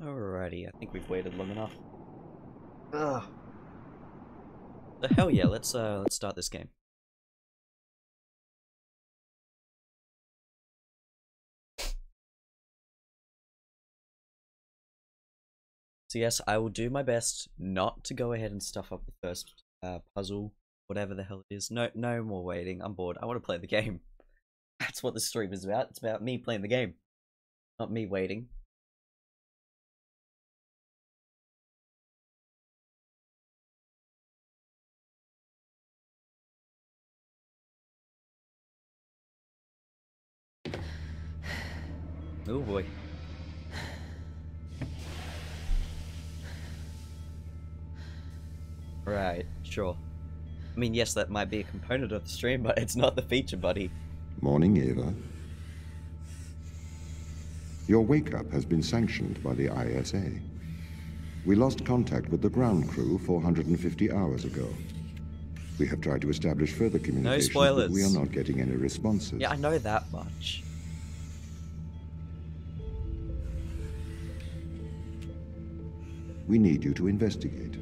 Alrighty, I think we've waited long enough. Ugh. So hell yeah, let's start this game. So yes, I will do my best not to go ahead and stuff up the first puzzle, whatever the hell it is. No more waiting. I'm bored. I want to play the game. That's what the stream is about. It's about me playing the game, not me waiting. Oh boy. Right, sure. I mean, yes, that might be a component of the stream, but it's not the feature, buddy. Morning, Eva. Your wake-up has been sanctioned by the ISA. We lost contact with the ground crew 450 hours ago. We have tried to establish further communications, but we are not getting any responses. Yeah, I know that much. We need you to investigate.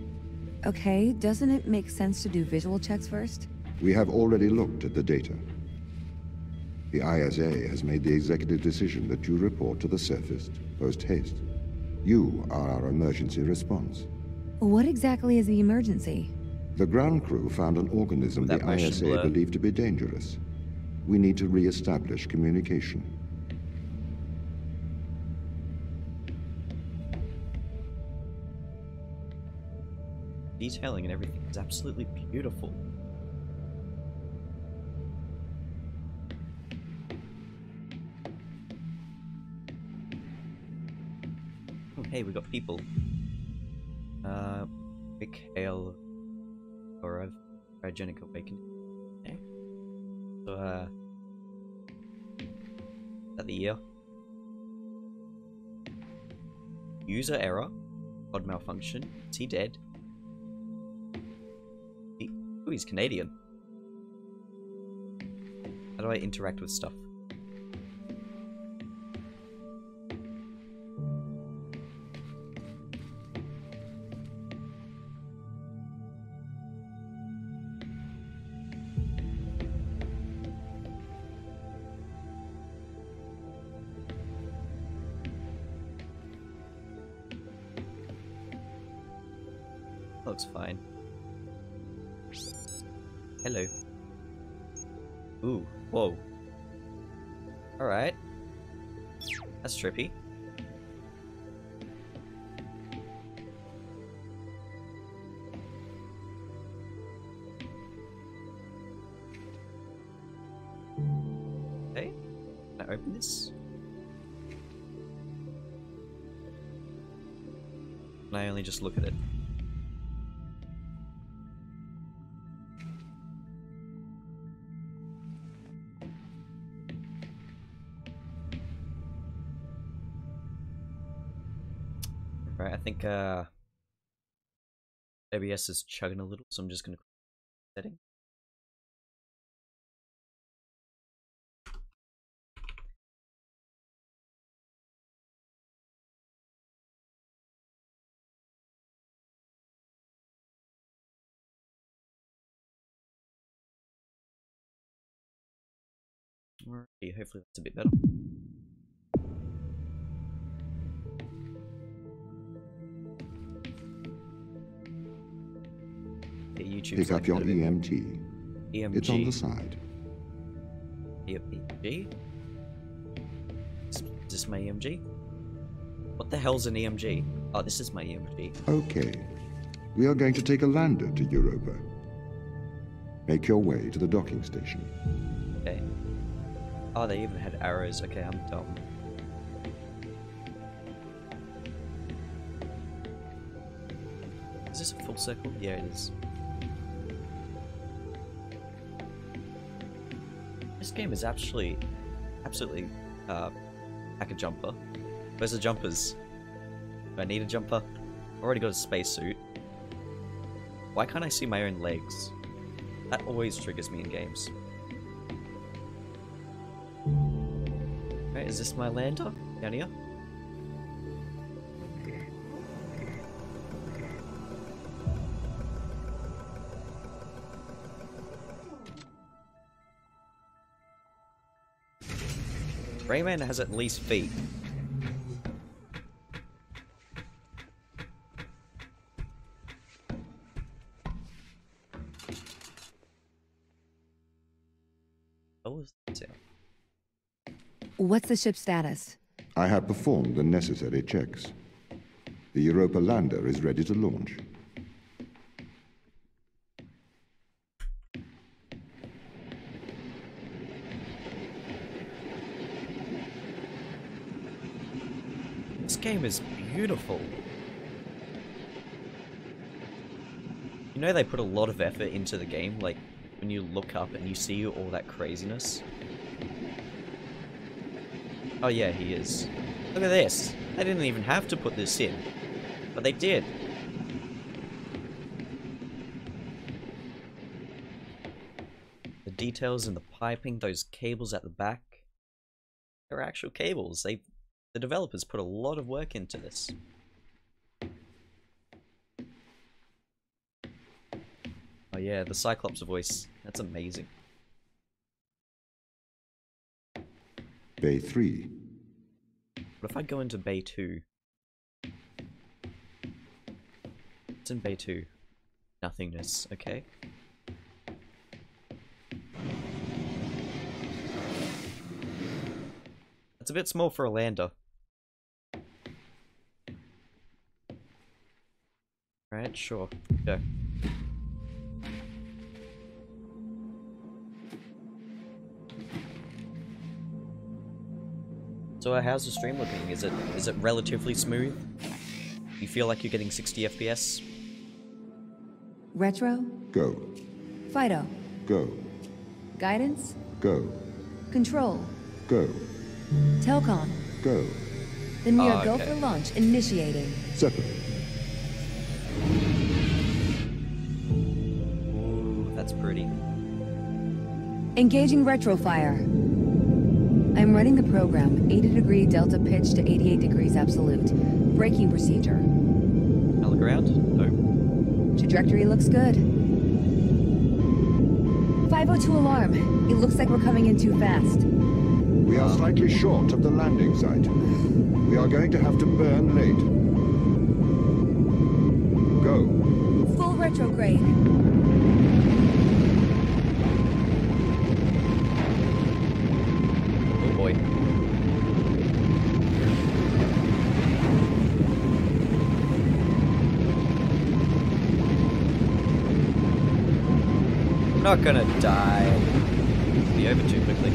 Okay, doesn't it make sense to do visual checks first? We have already looked at the data. The ISA has made the executive decision that you report to the surface post-haste. You are our emergency response. What exactly is the emergency? The ground crew found an organism the ISA believed to be dangerous. We need to re-establish communication. Detailing and everything is absolutely beautiful. Oh, hey, we got people. Mikhail or cryogenic awakening. Okay. So, is that the year? User error. Pod malfunction. Is he dead? Ooh, he's Canadian. How do I interact with stuff? Looks fine. Hello. Ooh, whoa. Alright. That's trippy. Okay. Can I open this? Can I only just look at it? Right, I think OBS is chugging a little, so I'm just gonna setting. Alrighty, hopefully that's a bit better. Okay, YouTube. Pick up your EMG. EMG. It's on the side. EMG? Is this my EMG? What the hell's an EMG? Oh, this is my EMG. Okay. We are going to take a lander to Europa. Make your way to the docking station. Okay. Oh, they even had arrows. Okay, I'm dumb. Is this a full circle? Yeah, it is. This game is actually absolutely like a jumper. Where's the jumpers? Do I need a jumper? I've already got a spacesuit. Why can't I see my own legs? That always triggers me in games. Right, is this my lander? Down here? Rayman has at least feet. What was that sound? What's the ship's status? I have performed the necessary checks. The Europa lander is ready to launch. This game is beautiful. You know they put a lot of effort into the game, like when you look up and you see all that craziness. Oh yeah, he is. Look at this. They didn't even have to put this in, but they did. The details in the piping, those cables at the back, they're actual cables. The developers put a lot of work into this. Oh yeah, the Cyclops voice. That's amazing. Bay 3. What if I go into Bay 2? It's in Bay 2. Nothingness, okay. It's a bit small for a lander. Right, sure. Go. So how's the stream looking? Is it relatively smooth? You feel like you're getting 60 FPS? Retro? Go. Fido? Go. Guidance? Go. Control? Go. Telcom? Go. Then we are okay. go for launch, initiating. Separate. Ooh, that's pretty. Engaging retrofire. I'm running the program, 80° delta pitch to 88 degrees absolute. Braking procedure. Now look around? No. Trajectory looks good. 502 alarm. It looks like we're coming in too fast. We are slightly short of the landing site. We are going to have to burn late. Go. Full retrograde. Oh boy. I'm not gonna die. It'll be over too quickly.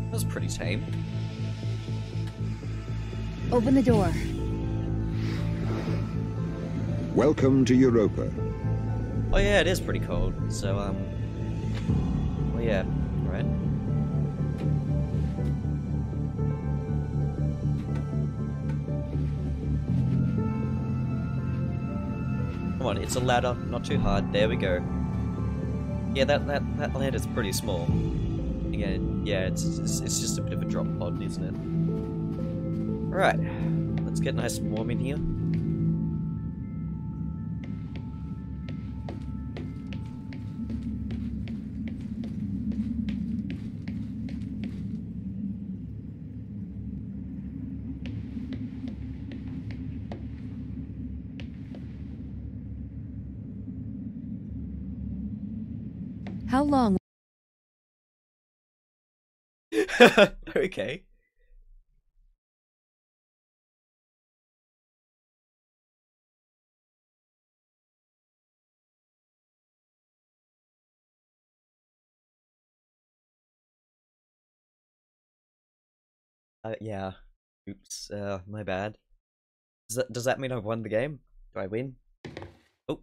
That was pretty tame. Open the door. Welcome to Europa. Oh yeah, it is pretty cold. So well yeah, right. Come on, it's a ladder, not too hard. There we go. Yeah, that ladder's pretty small. Again, yeah, it's just a bit of a drop pod, isn't it? Alright, let's get nice and warm in here. How long? Okay. Yeah. Oops. My bad. Does that mean I've won the game? Do I win? Oh.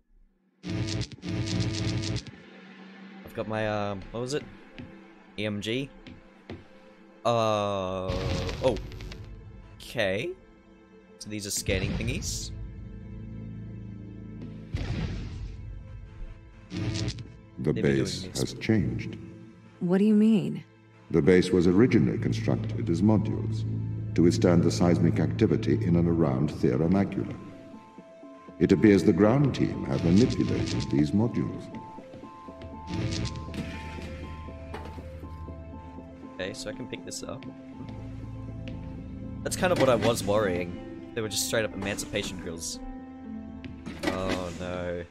I've got my what was it? EMG. Oh. Okay. So these are scanning thingies. The Maybe base doing this. has changed. What do you mean? The base was originally constructed as modules to withstand the seismic activity in and around Thera Macula. It appears the ground team have manipulated these modules. Okay, so I can pick this up. That's kind of what I was worrying. They were just straight up emancipation drills. Oh no.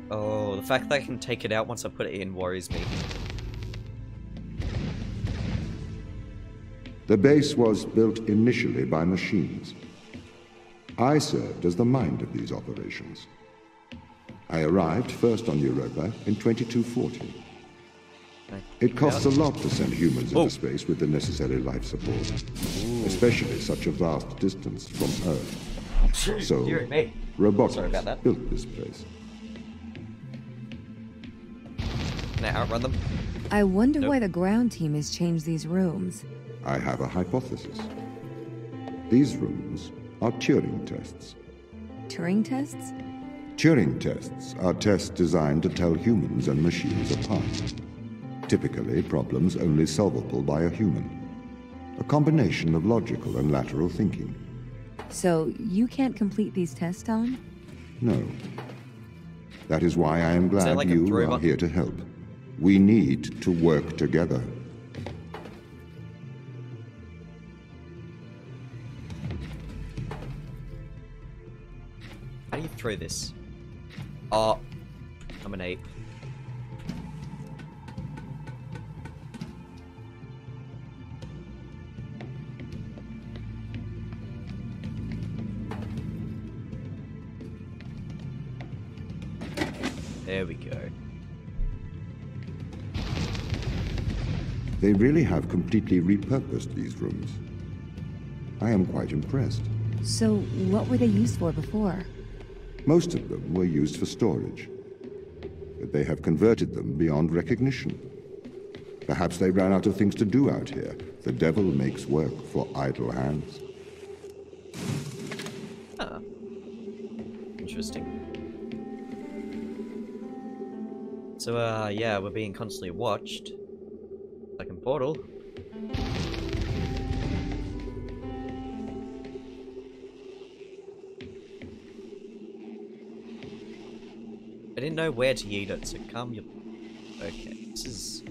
Oh, the fact that I can take it out once I put it in worries me. The base was built initially by machines. I served as the mind of these operations. I arrived first on Europa in 2240. It costs a lot to send humans into space with the necessary life support, especially such a vast distance from Earth. So, robotics built this place. Can I outrun them? I wonder why the ground team has changed these rooms. I have a hypothesis. These rooms are Turing tests. Turing tests? Turing tests are tests designed to tell humans and machines apart. Typically, problems only solvable by a human. A combination of logical and lateral thinking. So, you can't complete these tests, Tom? No. That is why I am glad like you are here to help. We need to work together. How do you throw this? Oh, I'm an ape. There we go. They really have completely repurposed these rooms. I am quite impressed. So, what were they used for before? Most of them were used for storage, but they have converted them beyond recognition. Perhaps they ran out of things to do out here. The devil makes work for idle hands. Ah. Interesting. So, yeah, we're being constantly watched. Like in Portal. I didn't know where to yeet it, so calm your... Okay, this is...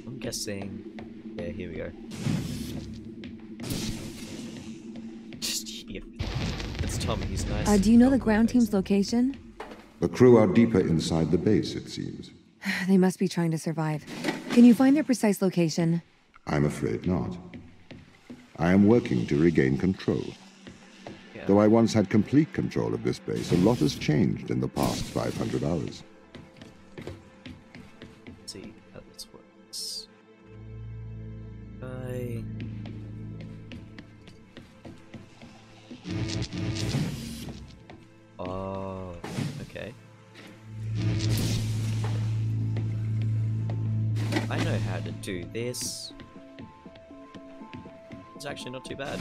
I'm guessing... Yeah, here we go. Just here. It's Tom, he's nice. Do you know the ground team's location? The crew are deeper inside the base, it seems. They must be trying to survive. Can you find their precise location? I'm afraid not. I am working to regain control. Yeah. Though I once had complete control of this base, a lot has changed in the past 500 hours. Let's see how this works. Oh, okay. I know how to do this. It's actually not too bad.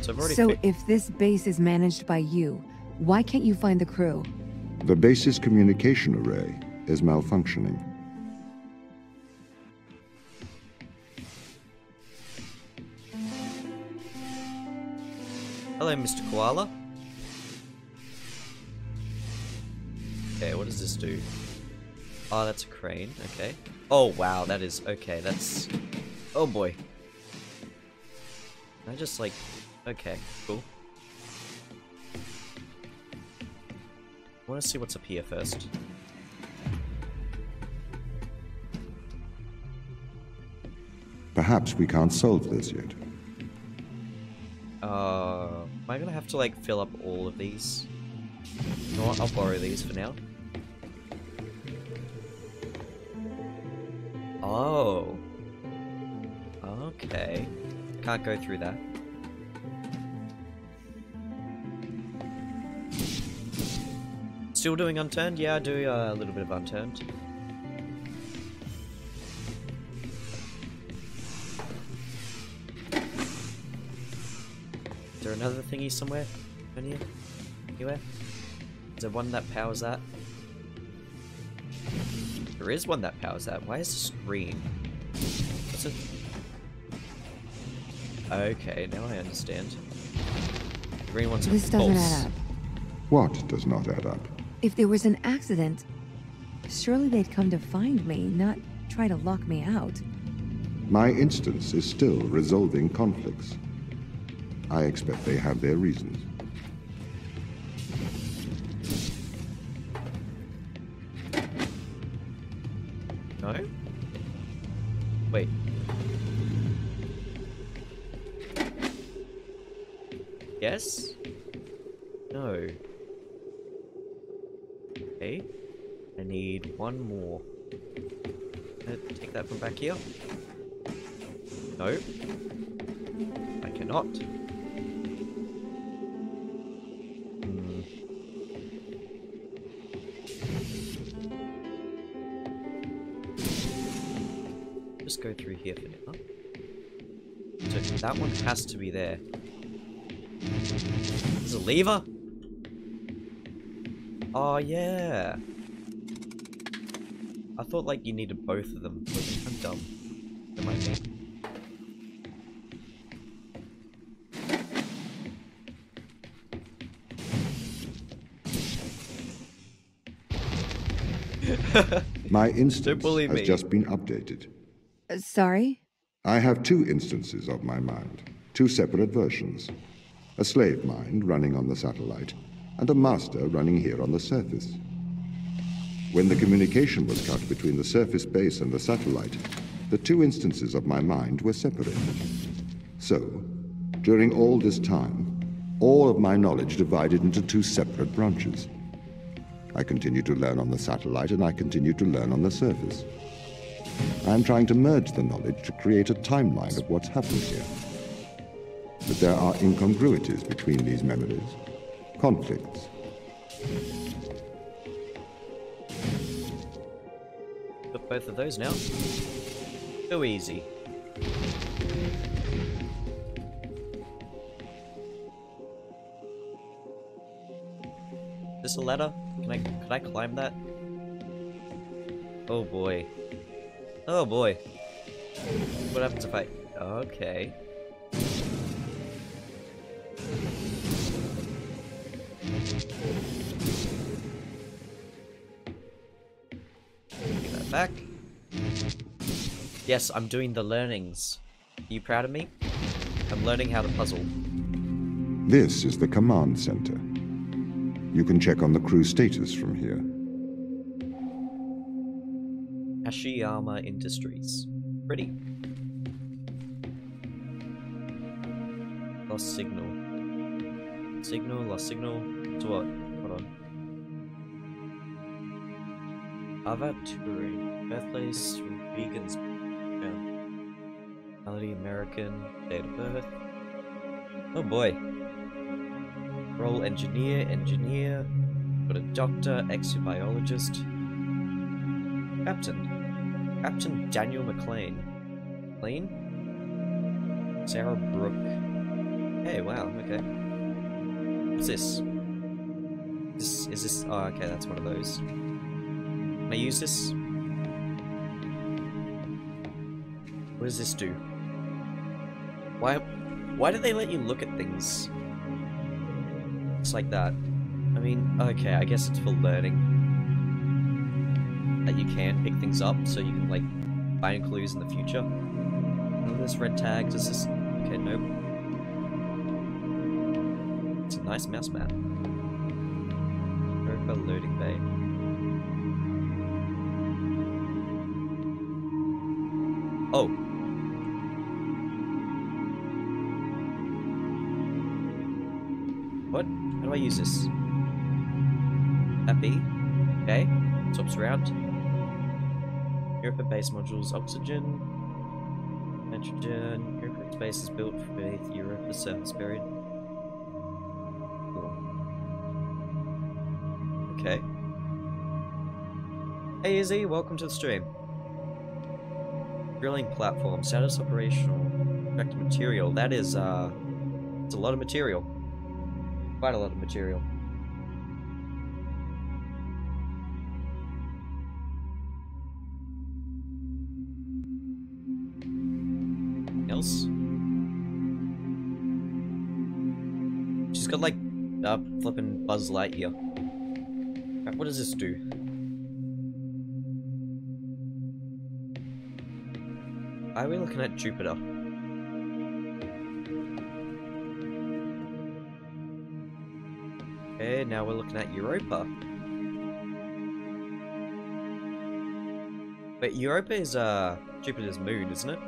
So I've already if this base is managed by you, why can't you find the crew? The base's communication array is malfunctioning. Hello, Mr. Koala. Okay, what does this do? Oh, that's a crane. Okay. Oh, wow, that is... Okay, that's... Oh, boy. I just, like... Okay, cool. I want to see what's up here first. Perhaps we can't solve this yet. Am I gonna have to, like, fill up all of these? You know what? I'll borrow these for now. Oh. Okay. Can't go through that. Still doing unturned? Yeah, I do a little bit of unturned. Is there another thingy somewhere? In here? Anywhere? Is there one that powers that? There is one that powers that. Why is this green? What's it? Okay, now I understand. The green one's This doesn't add up. What does not add up? If there was an accident, surely they'd come to find me, not try to lock me out. My instance is still resolving conflicts. I expect they have their reasons. No? Wait. Yes? No. Okay. I need one more. Take that from back here. No. I cannot. Just go through here for now. So that one has to be there. There's a lever? Oh yeah. I thought like you needed both of them. I'm dumb. That might be. My instance has just been updated. Sorry? I have two instances of my mind, two separate versions. A slave mind running on the satellite, and a master running here on the surface. When the communication was cut between the surface base and the satellite, the two instances of my mind were separated. So, during all this time, all of my knowledge divided into two separate branches. I continue to learn on the satellite, and I continue to learn on the surface. I'm trying to merge the knowledge to create a timeline of what's happened here. But there are incongruities between these memories, conflicts. Got both of those now. So easy. Is this a ladder? Can I climb that? Oh boy. Oh boy. What happens if I... Okay. Take that back. Yes, I'm doing the learnings. Are you proud of me? I'm learning how to puzzle. This is the command center. You can check on the crew status from here. Ashiyama Industries. Pretty. Lost signal. Signal, lost signal. To what? Hold on. Ava Turing. Birthplace, vegans. Nationality, American. Date of birth. Oh boy. Role engineer. Got a doctor, exobiologist. Captain Daniel McLean. Sarah Brooke. Hey, wow, okay. What's this? Is this... Oh, okay, that's one of those. Can I use this? What does this do? Why do they let you look at things? It's like that. I mean, okay, I guess it's for learning. That you can pick things up, so you can, like, find clues in the future. Oh, this red tag, does this... Okay, nope. It's a nice mouse mat. Europa loading bay. Oh. What? How do I use this? That B? Okay. Swaps around. Europa base modules, oxygen, nitrogen. Europa space is built beneath Europa's surface period. Cool. Okay. Hey Izzy, welcome to the stream. Drilling platform, status operational. Extract material. That is, it's a lot of material. Quite a lot of material. else. She's got like flipping Buzz Lightyear. Right, what does this do? Why are we looking at Jupiter? Okay, now we're looking at Europa. But Europa is Jupiter's moon, isn't it?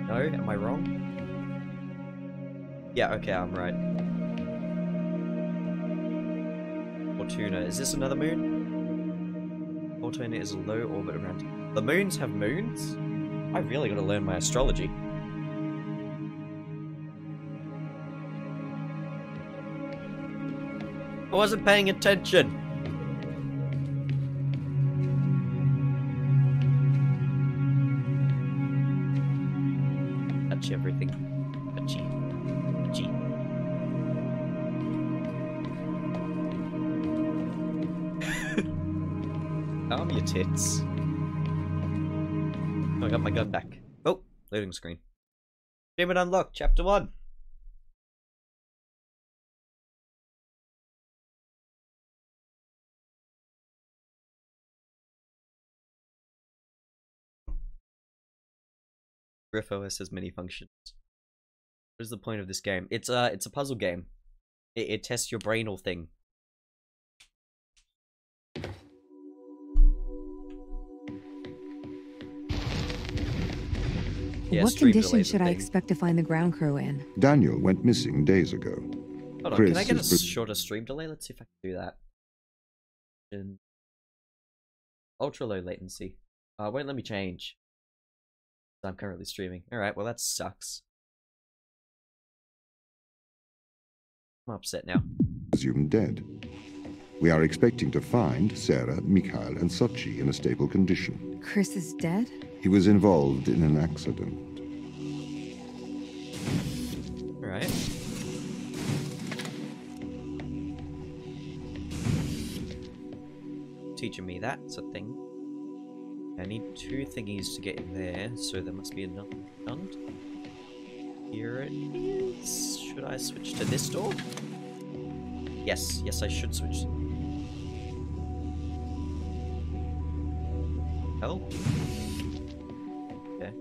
No, am I wrong? Yeah, okay, I'm right. Fortuna, is this another moon? Fortuna is a low orbit around. The moons have moons? I really gotta learn my astrology. I wasn't paying attention. Touch everything. Touchy. Touchy. Calm your tits. Oh, I got my gun back. Oh, loading screen. Achievement unlocked, chapter 1. RiffOS has many functions. What is the point of this game? It's a puzzle game. It tests your brainal thing. Yeah, what condition should I expect to find the ground crew in? Daniel went missing days ago. Hold on, can I get a shorter stream delay? Let's see if I can do that. Ultra low latency. Won't let me change. I'm currently streaming. Alright, well that sucks. I'm upset now. Presumed dead. We are expecting to find Sarah, Mikhail, and Sochi in a stable condition. Chris is dead? He was involved in an accident. Alright. Teaching me that's a thing. I need 2 thingies to get in there, so there must be another shunt. Here it is. Should I switch to this door? Yes, yes I should switch. Hell? Okay.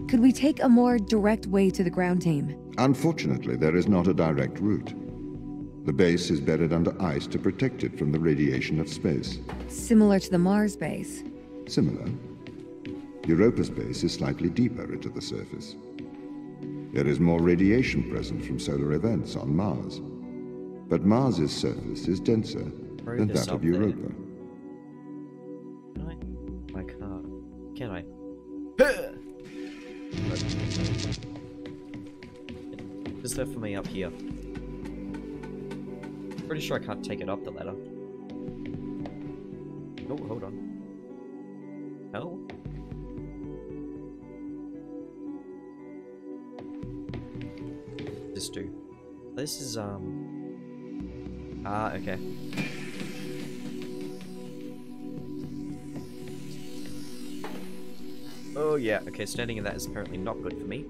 Could we take a more direct way to the ground team? Unfortunately, there is not a direct route. The base is buried under ice to protect it from the radiation of space. Similar to the Mars base. Similar. Europa's base is slightly deeper into the surface. There is more radiation present from solar events on Mars. But Mars's surface is denser than that of Europa. Can I? I can't. Can I? Is there for me up here? Pretty sure I can't take it up the ladder. Oh, hold on. Hell? This do? This is okay. Oh yeah, okay, standing in that is apparently not good for me.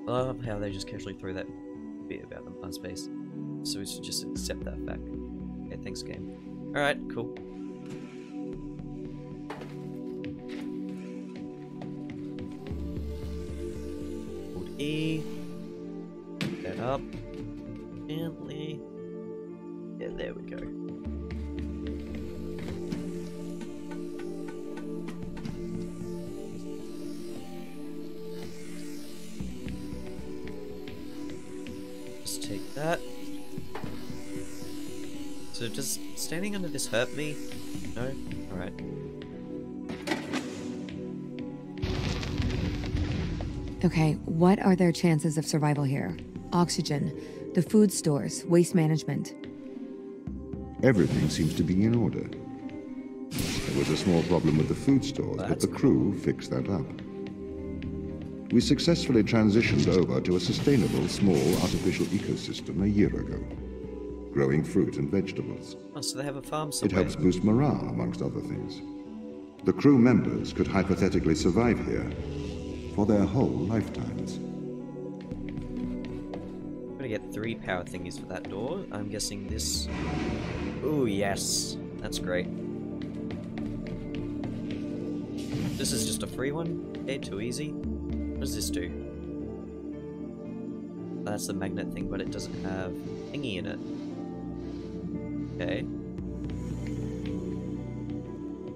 I love how they just casually throw that bit about the Mars base. So we should just accept that fact. Okay, thanks game. Alright, cool. Hold E. Pick that up. Gently. Yeah, there we go. Just take that. So does standing under this hurt me? No? Alright. Okay, what are their chances of survival here? Oxygen, the food stores, waste management. Everything seems to be in order. There was a small problem with the food stores, but the crew fixed that up. We successfully transitioned over to a sustainable small artificial ecosystem a year ago, growing fruit and vegetables. Oh, so they have a farm somewhere. It helps boost morale, amongst other things. The crew members could hypothetically survive here for their whole lifetimes. I'm gonna get 3 power thingies for that door. I'm guessing this... Ooh, yes. That's great. This is just a free one? Okay, too easy. What does this do? That's the magnet thing, but it doesn't have thingy in it. Okay.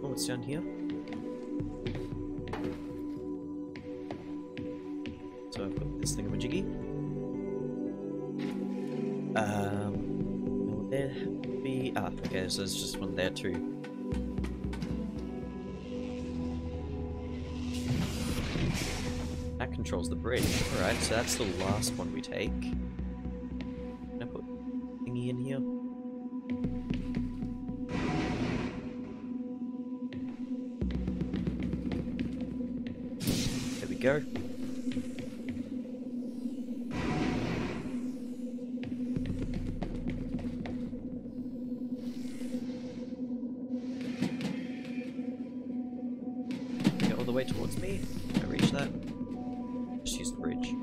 Oh, what's down here? So I've got this thingamajiggy. Will there be... Ah, okay, so there's just one there too. That controls the bridge. Alright, so that's the last one we take. Can I put thingy in here? There we go. Get all the way towards me. Can I reach that? Just use the bridge.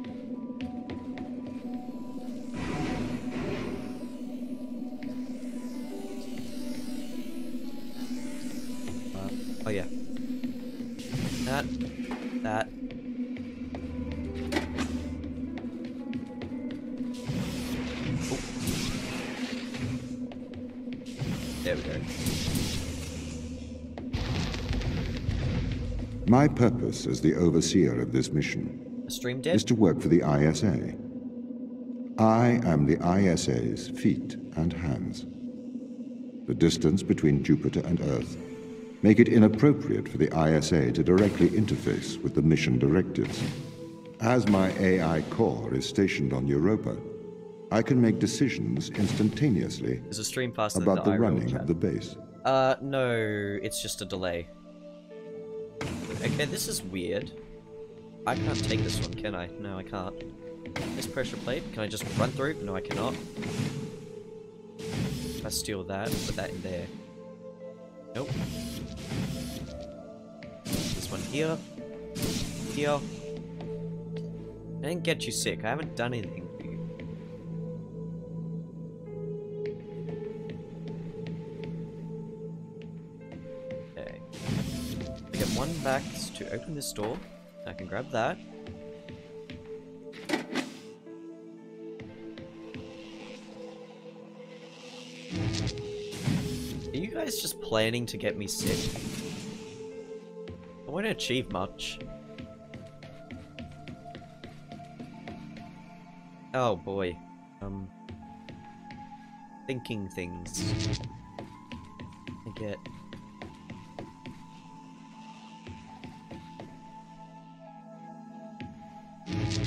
Oh yeah. That. Oh. There we go. My purpose as the overseer of this mission Stream dead? is to work for the ISA. I am the ISA's feet and hands. The distance between Jupiter and Earth make it inappropriate for the ISA to directly interface with the mission directives. As my AI core is stationed on Europa, I can make decisions instantaneously Is the stream faster about than the running chat? of the base. No, it's just a delay. Okay, this is weird. I can't take this one, can I? No, I can't. This pressure plate, can I just run through? No, I cannot. If I steal that, put that in there. Nope. This one here. Here. I didn't get you sick. I haven't done anything for you. Okay. I get one back to open this door. I can grab that. Are you guys just planning to get me sick? I won't achieve much. Oh boy. Thinking things. I get...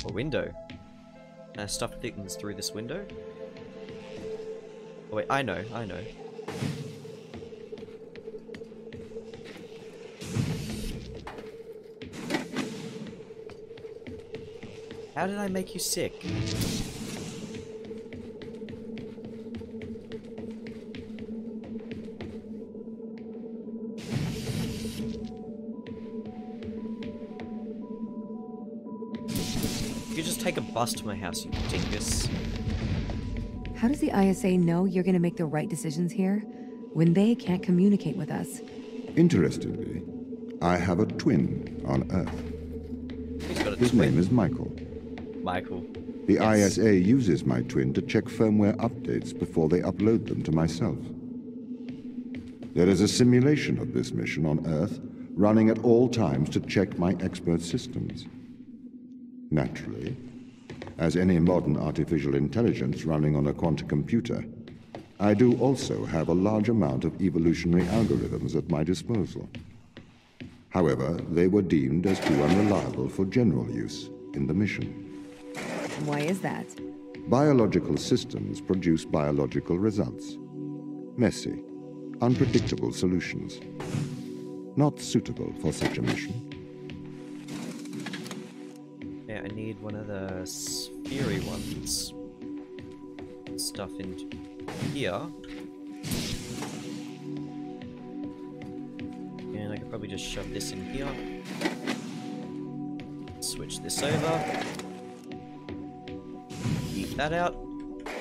a window. Can I stuff things through this window? Oh wait, I know. How did I make you sick? You just take a bus to my house, you dingus. How does the ISA know you're gonna make the right decisions here when they can't communicate with us? Interestingly, I have a twin on Earth. He's got a His twin. name is Michael. Michael. The Yes. ISA uses my twin to check firmware updates before they upload them to myself. There is a simulation of this mission on Earth running at all times to check my expert systems. Naturally, as any modern artificial intelligence running on a quantum computer, I do also have a large amount of evolutionary algorithms at my disposal. However, they were deemed as too unreliable for general use in the mission. Why is that? Biological systems produce biological results. Messy, unpredictable solutions. Not suitable for such a mission. I need one of the sphery ones. Stuff in here. And I could probably just shove this in here. Switch this over. Eat that out.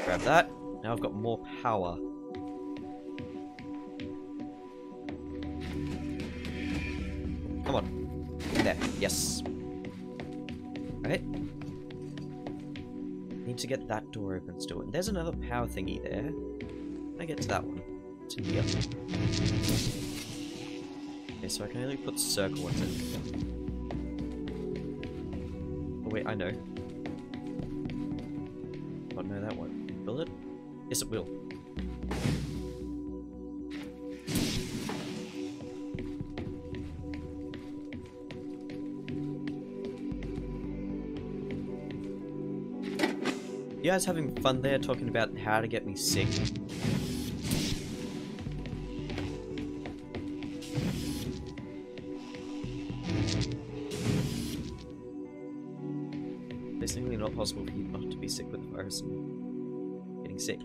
Grab that. Now I've got more power. Come on. There. Yes. Right. Need to get that door open still. And there's another power thingy there. Can I get to that one? It's in here. Okay, so I can only put circle ones in here. Oh wait, I know. Oh no, that won't. Will it? Yes, it will. You guys having fun there talking about how to get me sick? Basically not possible for you not to be sick with the virus and getting sick.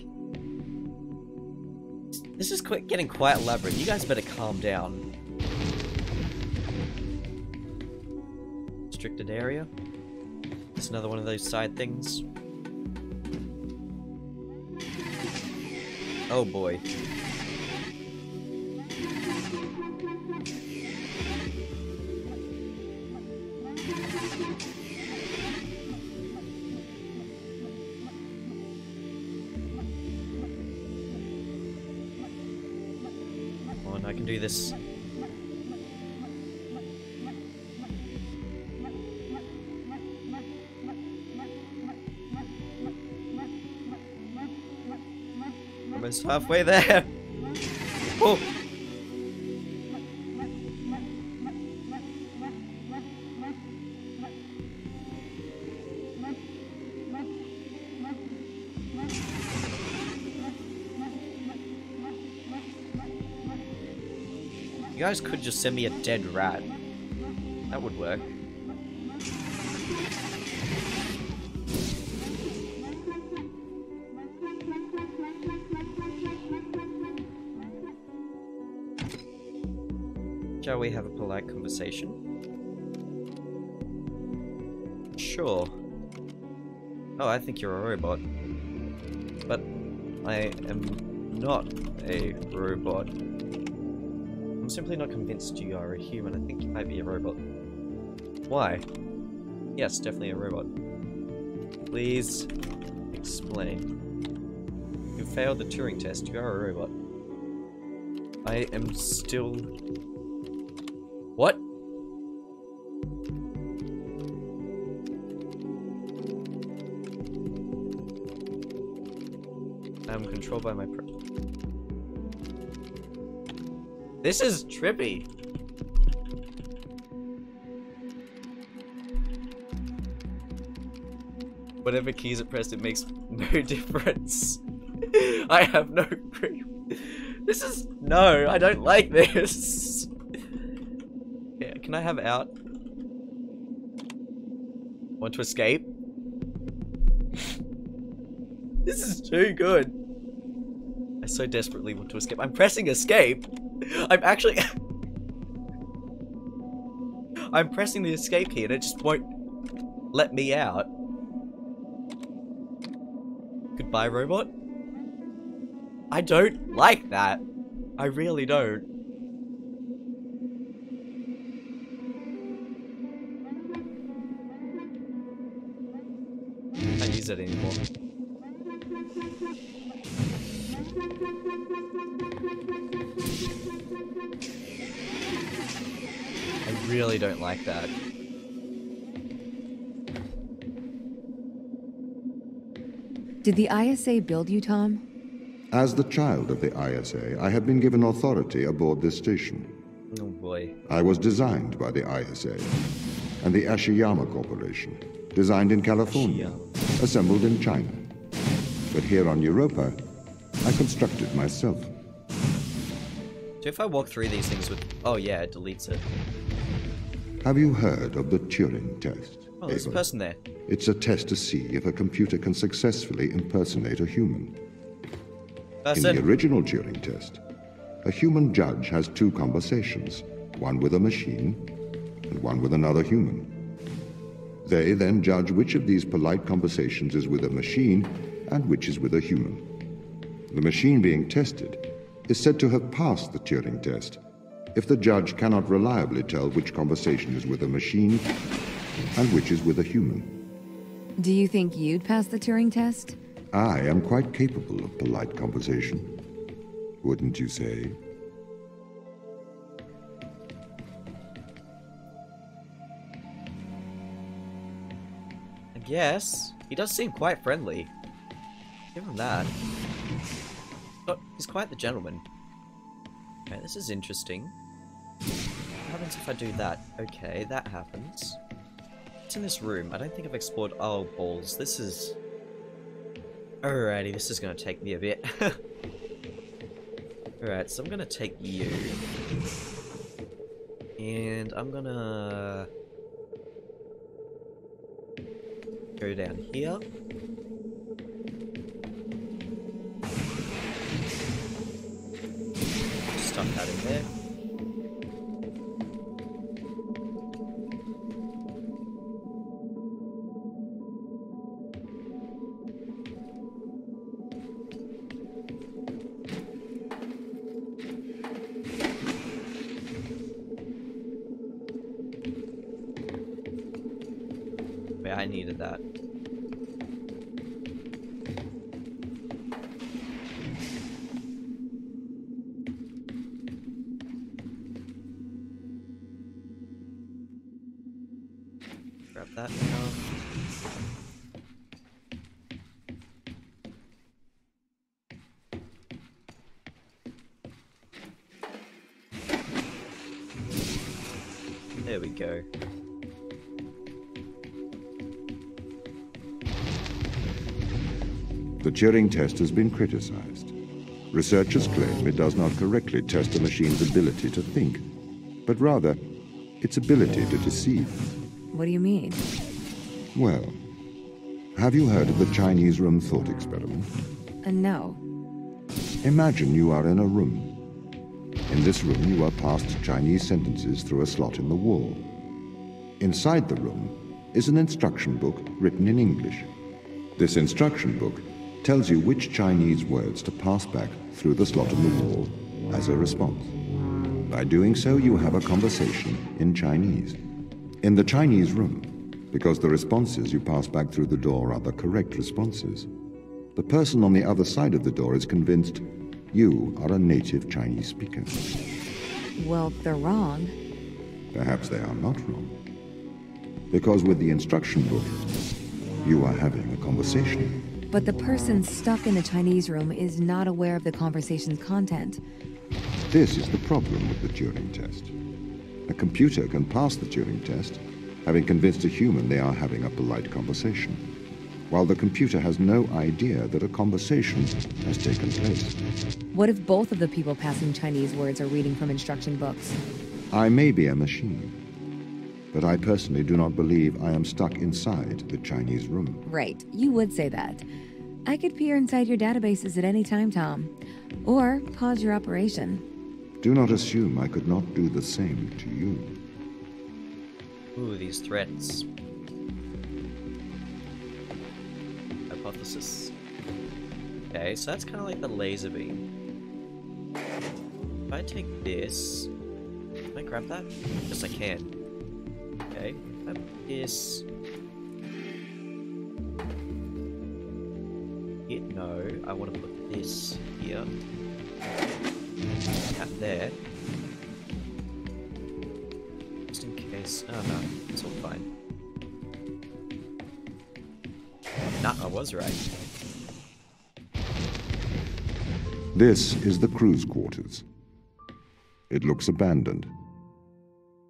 This is getting quite elaborate. You guys better calm down. Restricted area. It's another one of those side things. Oh boy. Come on, I can do this. Almost halfway there. Oh. You guys could just send me a dead rat. That would work. Shall we have a polite conversation? Sure. Oh, I think you're a robot. But I am not a robot. I'm simply not convinced you are a human. I think you might be a robot. Why? Yes, definitely a robot. Please explain. You failed the Turing test. You are a robot. I am still... What? I'm controlled by my This is trippy. Whatever keys are pressed, it makes no difference. I have no clue. This is... No, I don't like this. Yeah, can I have out? Want to escape? This is too good. I so desperately want to escape. I'm pressing escape. I'm actually... I'm pressing the escape key and it just won't let me out. Goodbye, robot. I don't like that. I really don't. I can't use it anymore. I really don't like that. Did the ISA build you, Tom? As the child of the ISA, I had been given authority aboard this station. Oh boy. I was designed by the ISA and the Ashiyama Corporation, designed in California, assembled in China. But here on Europa, I constructed myself. So if I walk through these things with... Oh yeah, it deletes it. Have you heard of the Turing test? Oh, there's a person there. It's a test to see if a computer can successfully impersonate a human. In the original Turing test, a human judge has two conversations, one with a machine and one with another human. They then judge which of these polite conversations is with a machine and which is with a human. The machine being tested is said to have passed the Turing test if the judge cannot reliably tell which conversation is with a machine and which is with a human. Do you think you'd pass the Turing test? I am quite capable of polite conversation. Wouldn't you say? I guess. He does seem quite friendly. Give him that. But he's quite the gentleman. Okay, this is interesting. What happens if I do that? Okay, that happens. What's in this room? I don't think I've explored... Oh, balls. This is... Alrighty, this is gonna take me a bit. Alright, so I'm gonna take you. And I'm gonna... go down here. Stuff that in there. Wait, I needed that. Grab that now. There we go. The Turing test has been criticized. Researchers claim it does not correctly test a machine's ability to think, but rather its ability to deceive. What do you mean? Well, have you heard of the Chinese room thought experiment? No. Imagine you are in a room. In this room, you are passed Chinese sentences through a slot in the wall. Inside the room is an instruction book written in English. This instruction book tells you which Chinese words to pass back through the slot in the wall as a response. By doing so, you have a conversation in Chinese. In the Chinese room, because the responses you pass back through the door are the correct responses, the person on the other side of the door is convinced you are a native Chinese speaker. Well, they're wrong. Perhaps they are not wrong. Because with the instruction book, you are having a conversation. But the person stuck in the Chinese room is not aware of the conversation's content. This is the problem with the Turing test. A computer can pass the Turing test, having convinced a human they are having a polite conversation, while the computer has no idea that a conversation has taken place. What if both of the people passing Chinese words are reading from instruction books? I may be a machine, but I personally do not believe I am stuck inside the Chinese room. Right, you would say that. I could peer inside your databases at any time, Tom. Or pause your operation. Do not assume I could not do the same to you. Ooh, these threats. Hypothesis. Okay, so that's kind of like the laser beam. If I take this... Can I grab that? Yes, I can. Okay, if I put this... Here, no, I want to put this here. That there. Just in case... Oh no, it's all fine. Nah, I was right. This is the crew's quarters. It looks abandoned.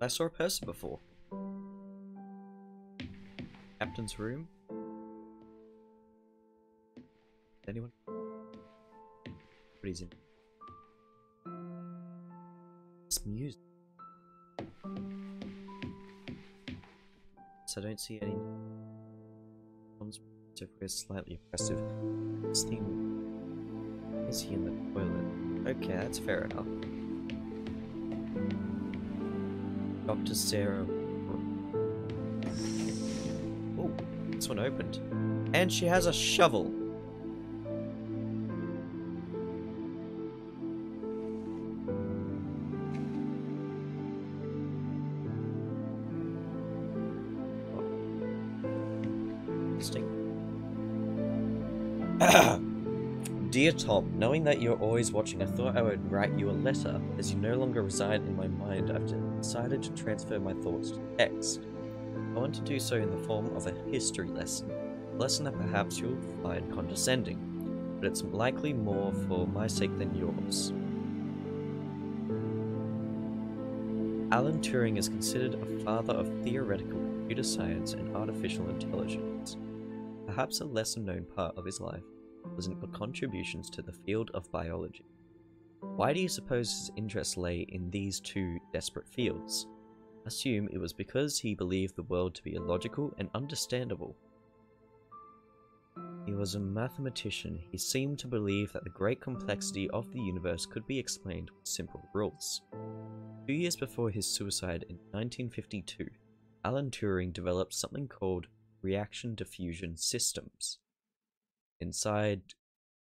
I saw a person before. Captain's room? Anyone? What is it? It's music. lights. I don't see any. Is slightly oppressive. This thing is he in the toilet? Okay, that's fair enough. Dr. Sarah. Oh, this one opened. And she has a shovel. Dear Tom, knowing that you're always watching, I thought I would write you a letter. As you no longer reside in my mind, I've decided to transfer my thoughts to text. I want to do so in the form of a history lesson. A lesson that perhaps you'll find condescending, but it's likely more for my sake than yours. Alan Turing is considered a father of theoretical computer science and artificial intelligence. Perhaps a lesser-known part of his life was in contributions to the field of biology. Why do you suppose his interest lay in these two desperate fields? Assume it was because he believed the world to be illogical and understandable. He was a mathematician. He seemed to believe that the great complexity of the universe could be explained with simple rules. 2 years before his suicide in 1952, Alan Turing developed something called reaction diffusion systems. Inside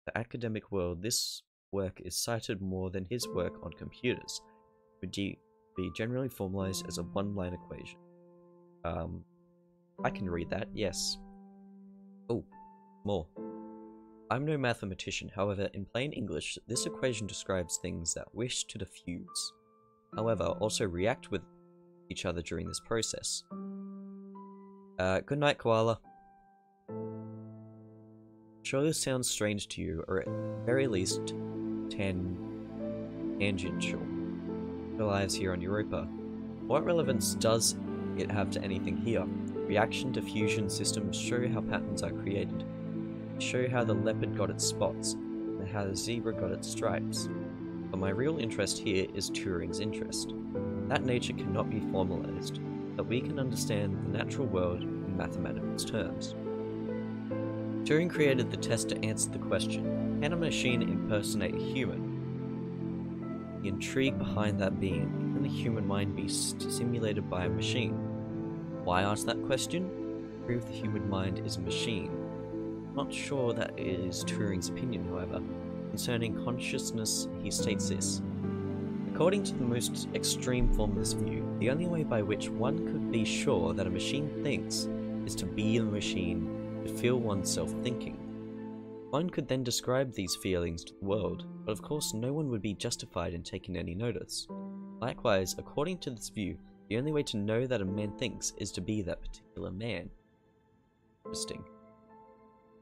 the academic world, this work is cited more than his work on computers, would be generally formalized as a one-line equation. I can read that, yes. Oh, more. I'm no mathematician, however, in plain English, this equation describes things that wish to diffuse, however, also react with each other during this process. Good night, Koala. Surely this sounds strange to you, or at very least tangential to lives here on Europa. What relevance does it have to anything here? Reaction diffusion systems show how patterns are created, show how the leopard got its spots, and how the zebra got its stripes. But my real interest here is Turing's interest. That nature cannot be formalized, but we can understand the natural world in mathematical terms. Turing created the test to answer the question, can a machine impersonate a human? The intrigue behind that being, can the human mind be simulated by a machine? Why ask that question? Prove the human mind is a machine. Not sure that it is Turing's opinion, however. Concerning consciousness, he states this. According to the most extreme form of this view, the only way by which one could be sure that a machine thinks is to be the machine, to feel oneself thinking. One could then describe these feelings to the world, but of course no one would be justified in taking any notice. Likewise, according to this view, the only way to know that a man thinks is to be that particular man. Interesting.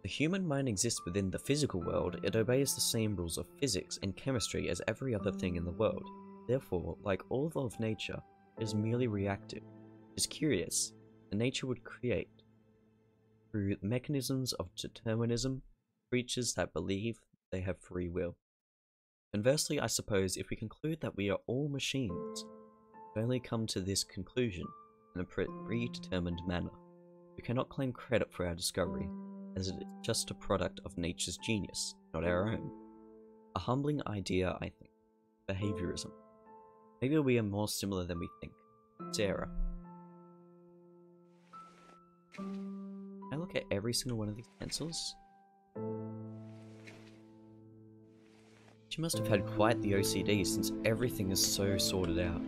The human mind exists within the physical world. It obeys the same rules of physics and chemistry as every other thing in the world. Therefore, like all of nature, it is merely reactive. It is curious, and nature would create, through mechanisms of determinism, creatures that believe they have free will. Conversely, I suppose if we conclude that we are all machines, we only come to this conclusion in a predetermined manner. We cannot claim credit for our discovery, as it is just a product of nature's genius, not our own. A humbling idea, I think. Behaviorism. Maybe we are more similar than we think. Sarah. Can I look at every single one of these pencils? She must have had quite the OCD since everything is so sorted out.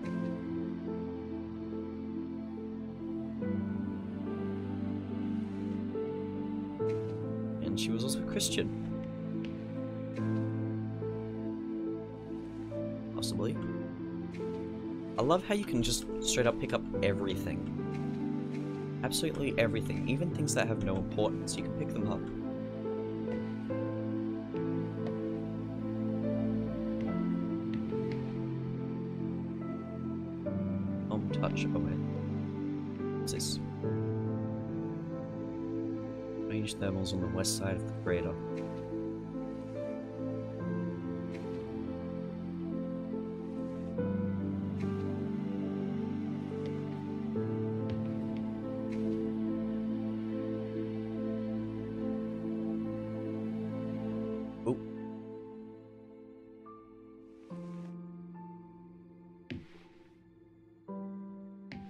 And she was also Christian. Possibly. I love how you can just straight up pick up everything. Absolutely everything, even things that have no importance, you can pick them up. Touch away. What's this? Range thermals on the west side of the crater.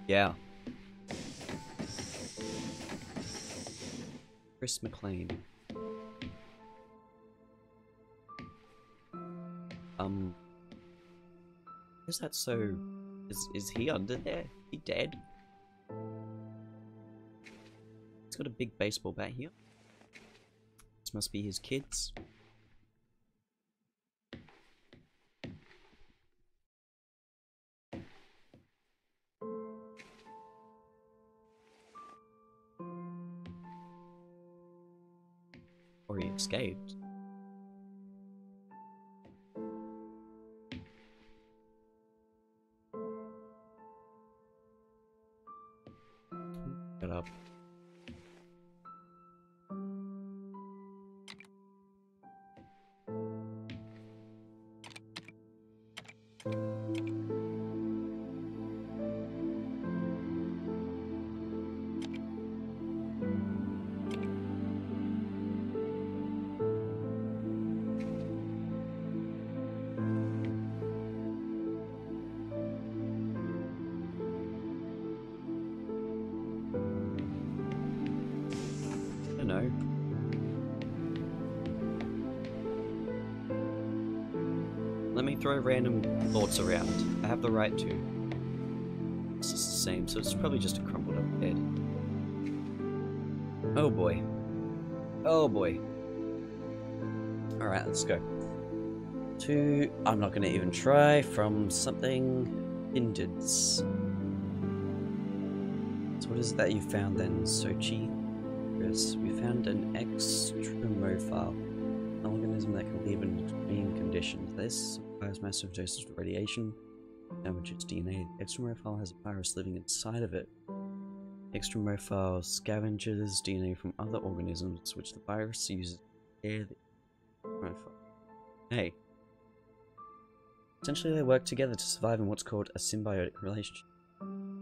Yeah. Chris McLean. Is that so? Is he under there? He dead? He's got a big baseball bat here. This must be his kids. Or he escaped. Shut up. No. Let me throw random thoughts around. I have the right to. It's just the same, so it's probably just a crumpled up bed. Oh boy. Oh boy. Alright, let's go. To... I'm not gonna even try. From something... hindered. So what is it that you found then, Sochi? We found an extremophile, an organism that can live in extreme conditions. This requires massive doses of radiation, damage its DNA. The extremophile has a virus living inside of it. Extremophile scavenges DNA from other organisms, which the virus uses to repair the extremophile. Hey. Essentially, they work together to survive in what's called a symbiotic relationship.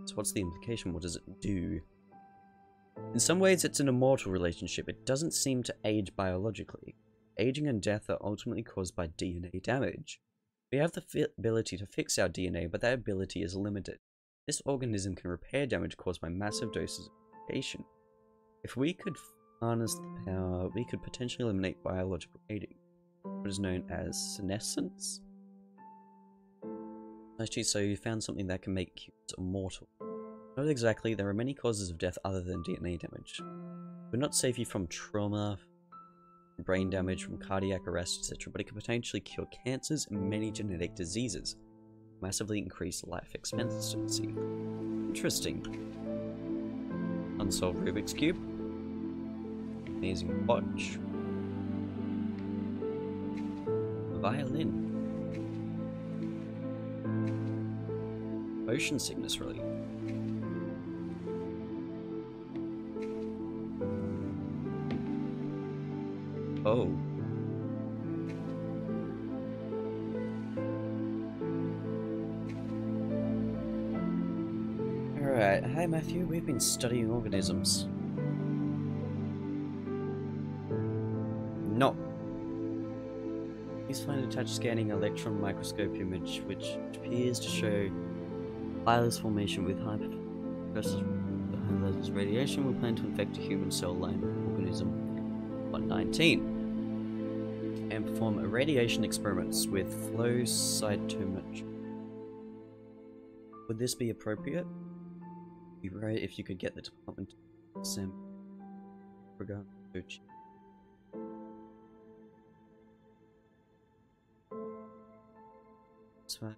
So what's the implication? What does it do? In some ways, it's an immortal relationship. It doesn't seem to age biologically. Aging and death are ultimately caused by DNA damage. We have the ability to fix our DNA, but that ability is limited. This organism can repair damage caused by massive doses of radiation. If we could harness the power, we could potentially eliminate biological aging, what is known as senescence. Actually, so you found something that can make humans immortal. Not exactly, there are many causes of death other than DNA damage. It would not save you from trauma, from brain damage, from cardiac arrest, etc., but it could potentially cure cancers and many genetic diseases. Massively increase life expectancy. Interesting. Unsolved Rubik's Cube. Amazing watch. Violin. Motion sickness relief. Oh. Alright, hi Matthew, we've been studying organisms. No. Please find attached scanning electron microscope image which appears to show wireless formation with high levels of radiation. We plan to infect a human cell line organism 119 and perform radiation experiments with flow cytometry. Would this be appropriate? It'd be great if you could get the department to Sam regard Gucci. That's fine.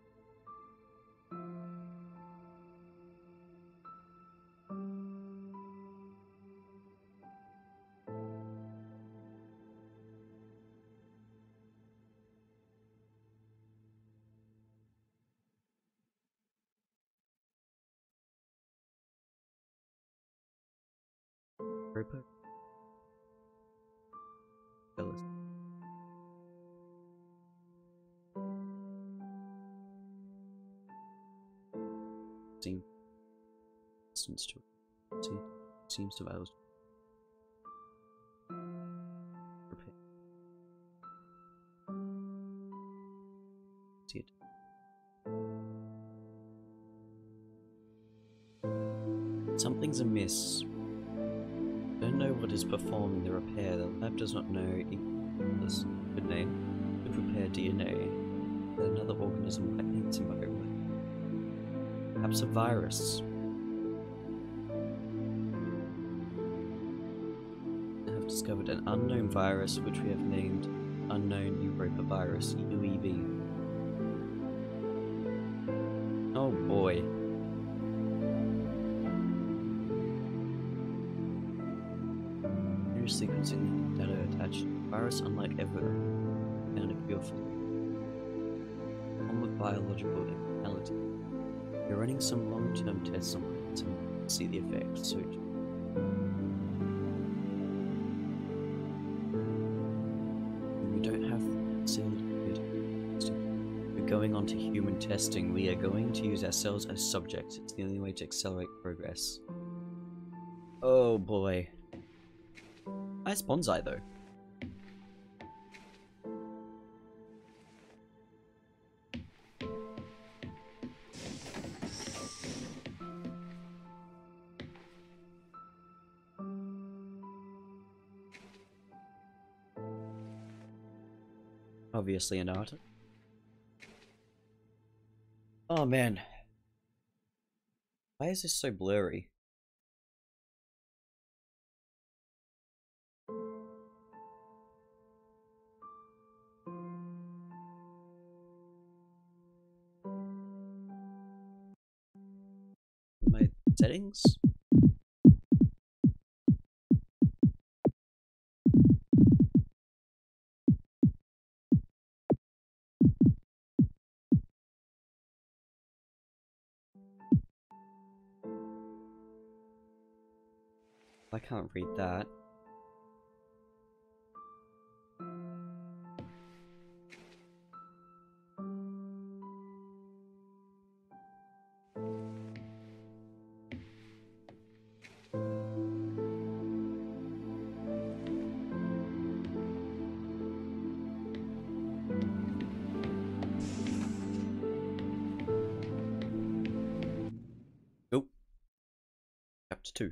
Rupert? Fellas. Seems to seems to violate. Repair. See it. Something's amiss. Don't know what is performing the repair. The lab does not know this good name to prepare DNA. Another organism might need some environment. Perhaps a virus. I have discovered an unknown virus which we have named Unknown Europa Virus, UEV. Oh boy. New sequencing data attached. Virus unlike ever. And a cure for one with biological immortality. We're running some long-term tests on it to see the effect. So we don't have sealed good. We're going on to human testing. We are going to use ourselves as subjects. It's the only way to accelerate progress. Oh boy. Nice bonsai though. Obviously an artist. Oh man. Why is this so blurry? My settings? I can't read that. Oh. Chapter 2.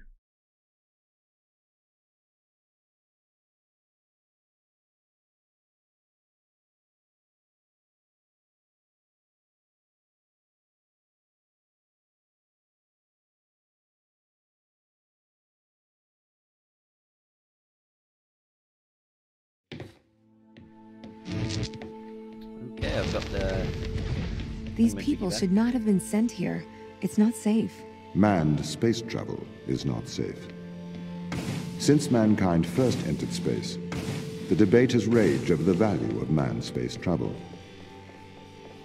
Okay, I've got the... These people should not have been sent here. It's not safe. Manned space travel is not safe. Since mankind first entered space, the debate has raged over the value of manned space travel.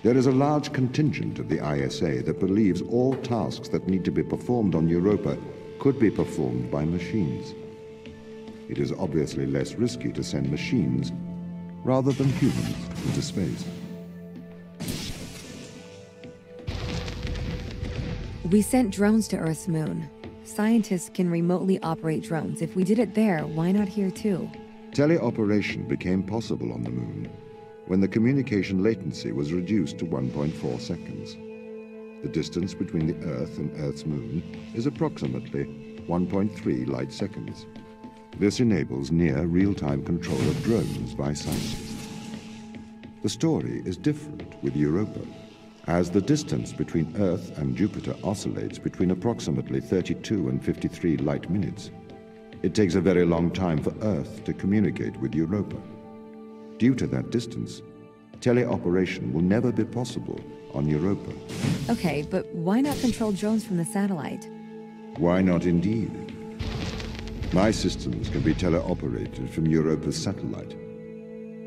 There is a large contingent of the ISA that believes all tasks that need to be performed on Europa could be performed by machines. It is obviously less risky to send machines rather than humans into space. We sent drones to Earth's moon. Scientists can remotely operate drones. If we did it there, why not here too? Teleoperation became possible on the moon when the communication latency was reduced to 1.4 seconds. The distance between the Earth and Earth's moon is approximately 1.3 light seconds. This enables near real-time control of drones by scientists. The story is different with Europa, as the distance between Earth and Jupiter oscillates between approximately 32 and 53 light minutes. It takes a very long time for Earth to communicate with Europa. Due to that distance, teleoperation will never be possible on Europa. Okay, but why not control drones from the satellite? Why not indeed? My systems can be teleoperated from Europa's satellite.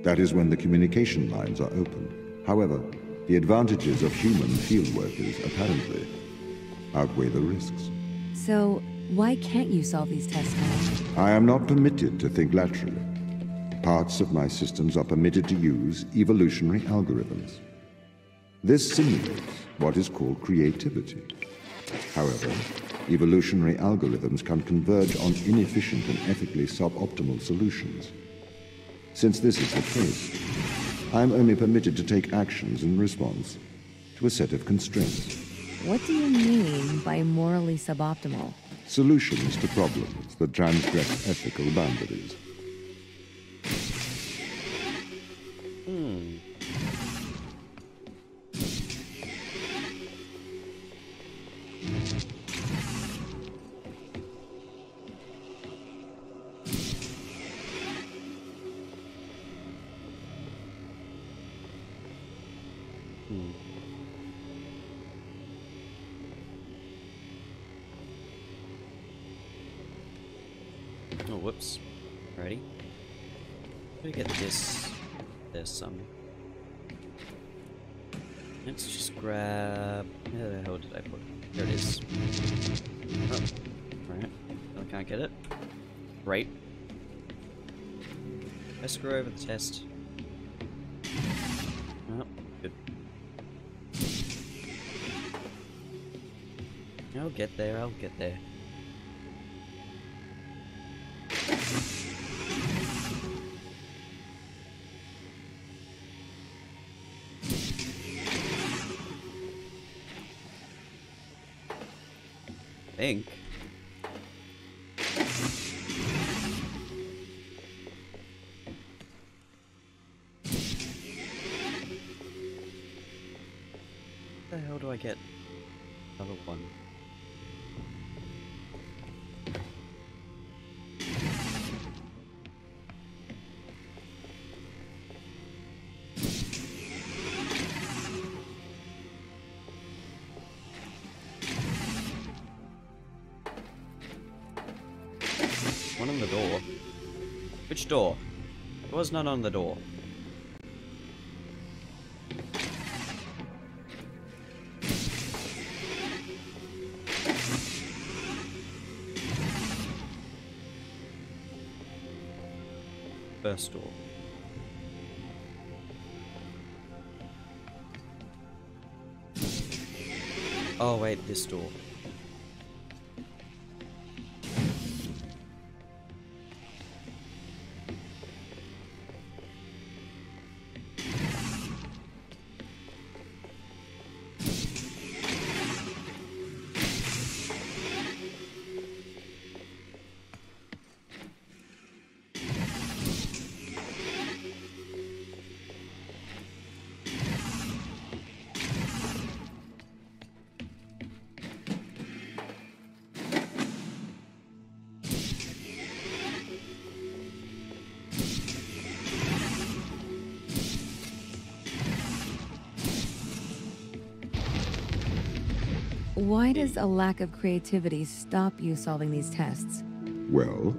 That is when the communication lines are open. However, the advantages of human field workers apparently outweigh the risks. So, why can't you solve these tests now? I am not permitted to think laterally. Parts of my systems are permitted to use evolutionary algorithms. This simulates what is called creativity. However, evolutionary algorithms can converge on inefficient and ethically suboptimal solutions. Since this is the case, I am only permitted to take actions in response to a set of constraints. What do you mean by morally suboptimal? solutions to problems that transgress ethical boundaries. Oh, whoops. Ready? Let me get this. There's some. Let's just grab... Where the hell did I put it? There it is. Oh, right. I can't get it. Great. Let's screw over the test. Oh, good. I'll get there, I'll get there. Think. Where the hell do I get another one? One on the door. Which door? There was none on the door. First door. Oh wait, this door. Why does a lack of creativity stop you solving these tests? Well,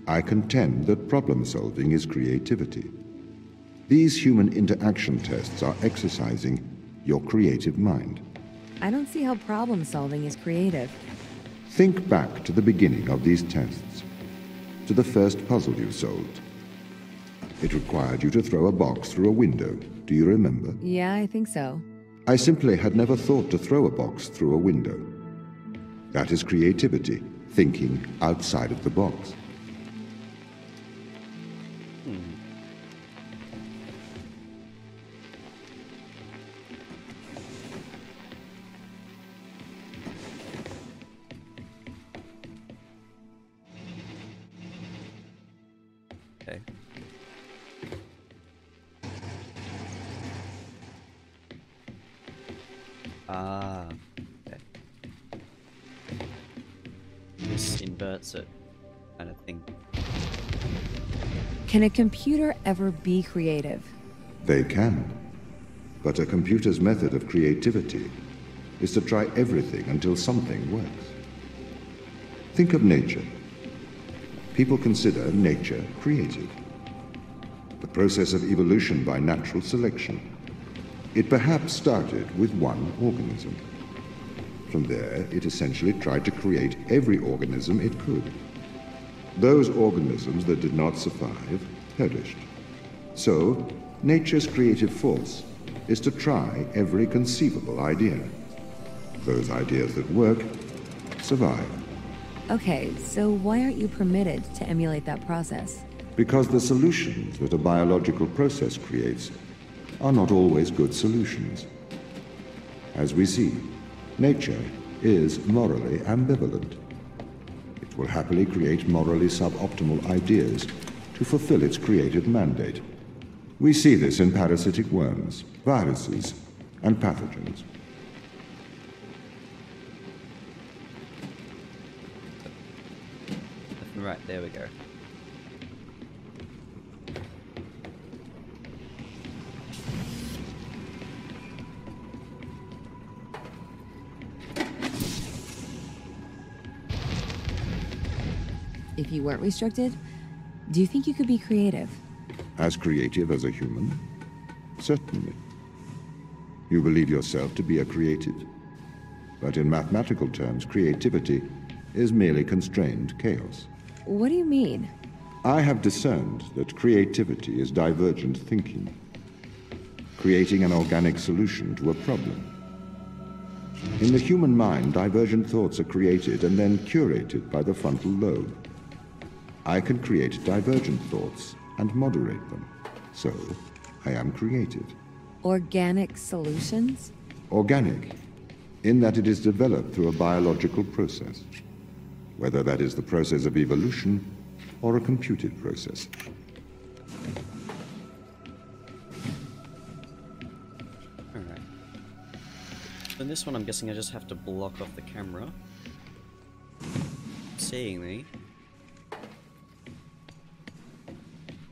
I contend that problem solving is creativity. These human interaction tests are exercising your creative mind. I don't see how problem solving is creative. Think back to the beginning of these tests, to the first puzzle you solved. It required you to throw a box through a window. Do you remember? Yeah, I think so. I simply had never thought to throw a box through a window. That is creativity, thinking outside of the box. Okay. Ah, okay. This inverts it, kind of thing. Can a computer ever be creative? They can. But a computer's method of creativity is to try everything until something works. Think of nature. People consider nature creative. The process of evolution by natural selection. It perhaps started with one organism. From there, it essentially tried to create every organism it could. Those organisms that did not survive perished. So, nature's creative force is to try every conceivable idea. Those ideas that work survive. Okay, so why aren't you permitted to emulate that process? Because the solutions that a biological process creates are not always good solutions. As we see, nature is morally ambivalent. will happily create morally suboptimal ideas to fulfill its creative mandate. We see this in parasitic worms, viruses, and pathogens. Right, there we go. If you weren't restricted, do you think you could be creative? As creative as a human? Certainly. You believe yourself to be a creative. But in mathematical terms, creativity is merely constrained chaos. What do you mean? I have discerned that creativity is divergent thinking, creating an organic solution to a problem. In the human mind, divergent thoughts are created and then curated by the frontal lobe. I can create divergent thoughts and moderate them. So, I am creative. Organic solutions? Organic, in that it is developed through a biological process, whether that is the process of evolution or a computed process. Alright. So in this one, I'm guessing I just have to block off the camera. Seeing me.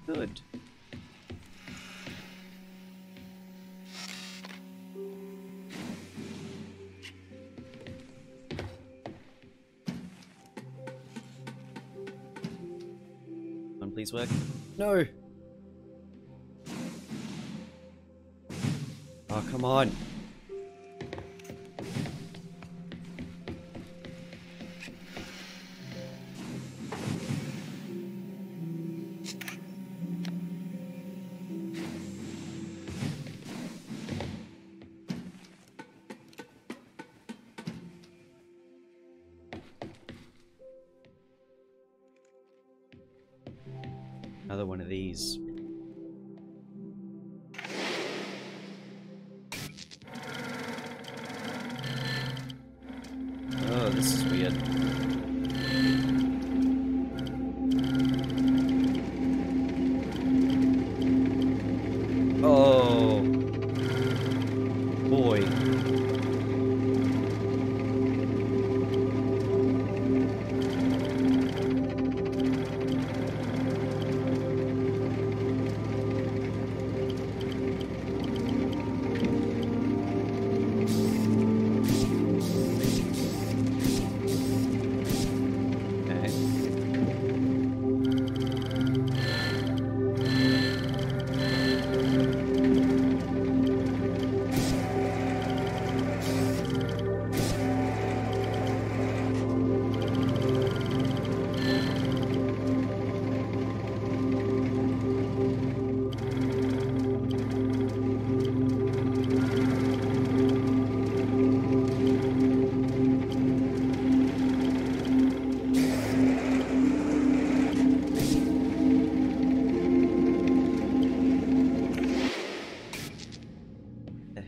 Good. Come on, please work. No! Oh, come on. Another one of these. Oh, this is weird. Oh, boy.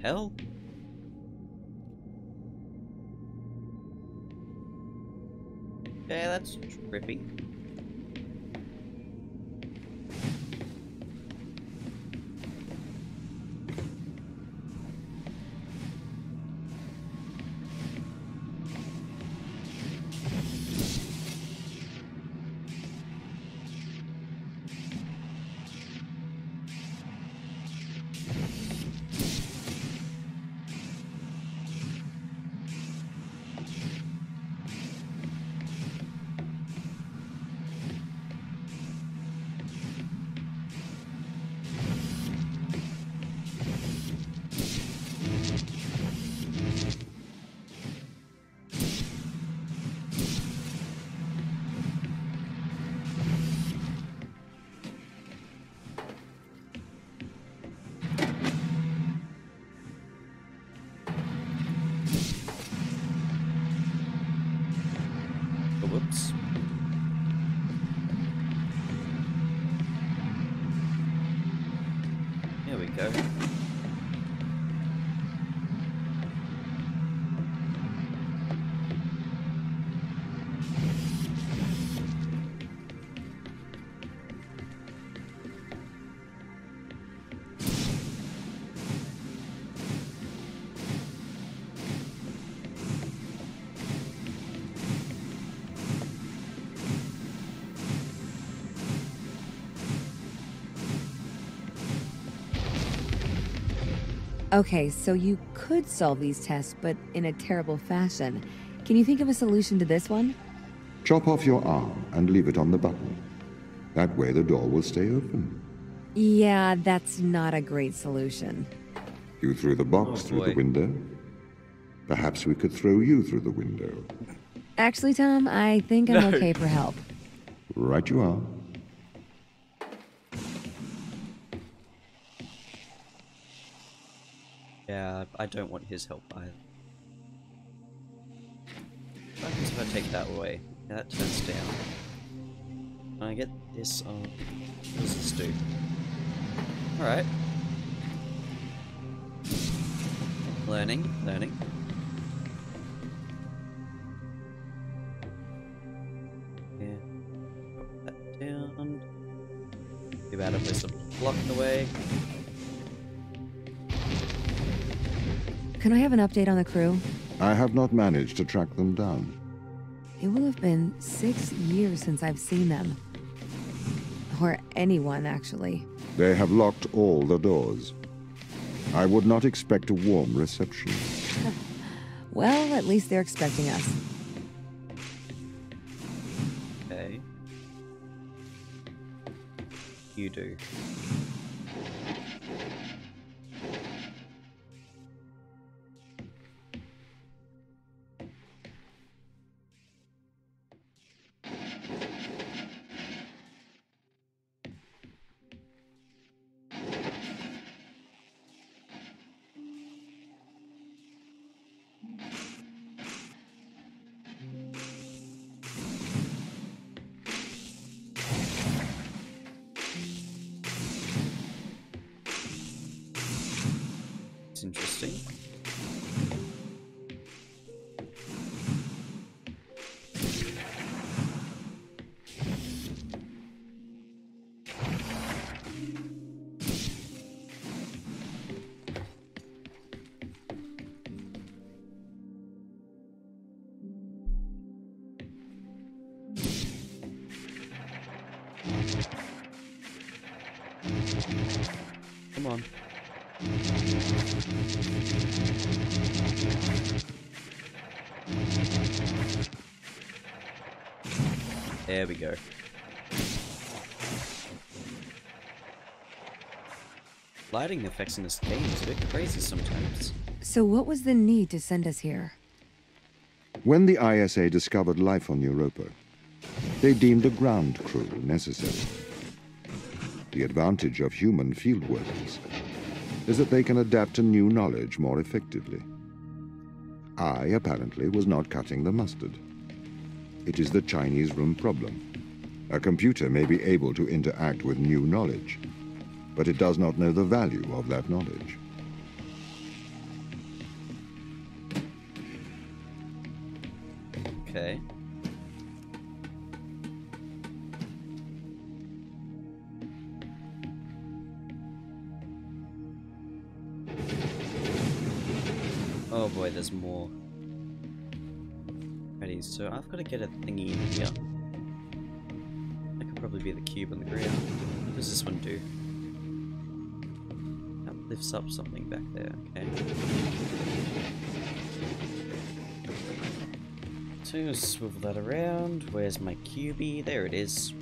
Hell? Yeah, that's trippy. Whoops. There we go. Okay, so you could solve these tests, but in a terrible fashion. Can you think of a solution to this one? Chop off your arm and leave it on the button. That way the door will stay open. Yeah, that's not a great solution. You threw the box through the window. Perhaps we could throw you through the window. Actually, Tom, I think I'm okay for help. Right you are. Yeah, I don't want his help either. What happens if I take that away? Yeah, that turns down. Can I get this on? What does this do? Alright. Learning. Yeah. Put that down. Too bad if there's a block in the way. Can I have an update on the crew? I have not managed to track them down. It will have been 6 years since I've seen them. Or anyone, actually. They have locked all the doors. I would not expect a warm reception. Well, at least they're expecting us. Okay. You do. Interesting. Come on. There we go. Lighting effects in this game is a bit crazy sometimes. So what was the need to send us here? When the ISA discovered life on Europa, they deemed a ground crew necessary. The advantage of human field workers is that they can adapt to new knowledge more effectively. I, apparently, was not cutting the mustard. It is the Chinese room problem. A computer may be able to interact with new knowledge, but it does not know the value of that knowledge. Okay. Oh boy, there's more. Ready, so I've got to get a thingy in here. That could probably be the cube on the ground. What does this one do? That lifts up something back there, okay. So swivel that around. Where's my cubey? There it is.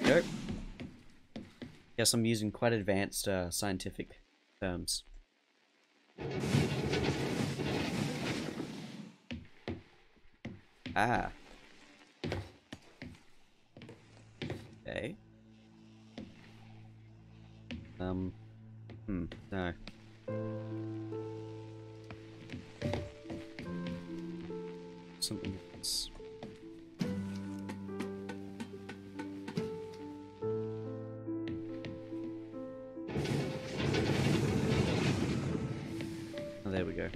Nope. Guess I'm using quite advanced scientific terms. Ah. Okay. No. Something else. Oh, there we go.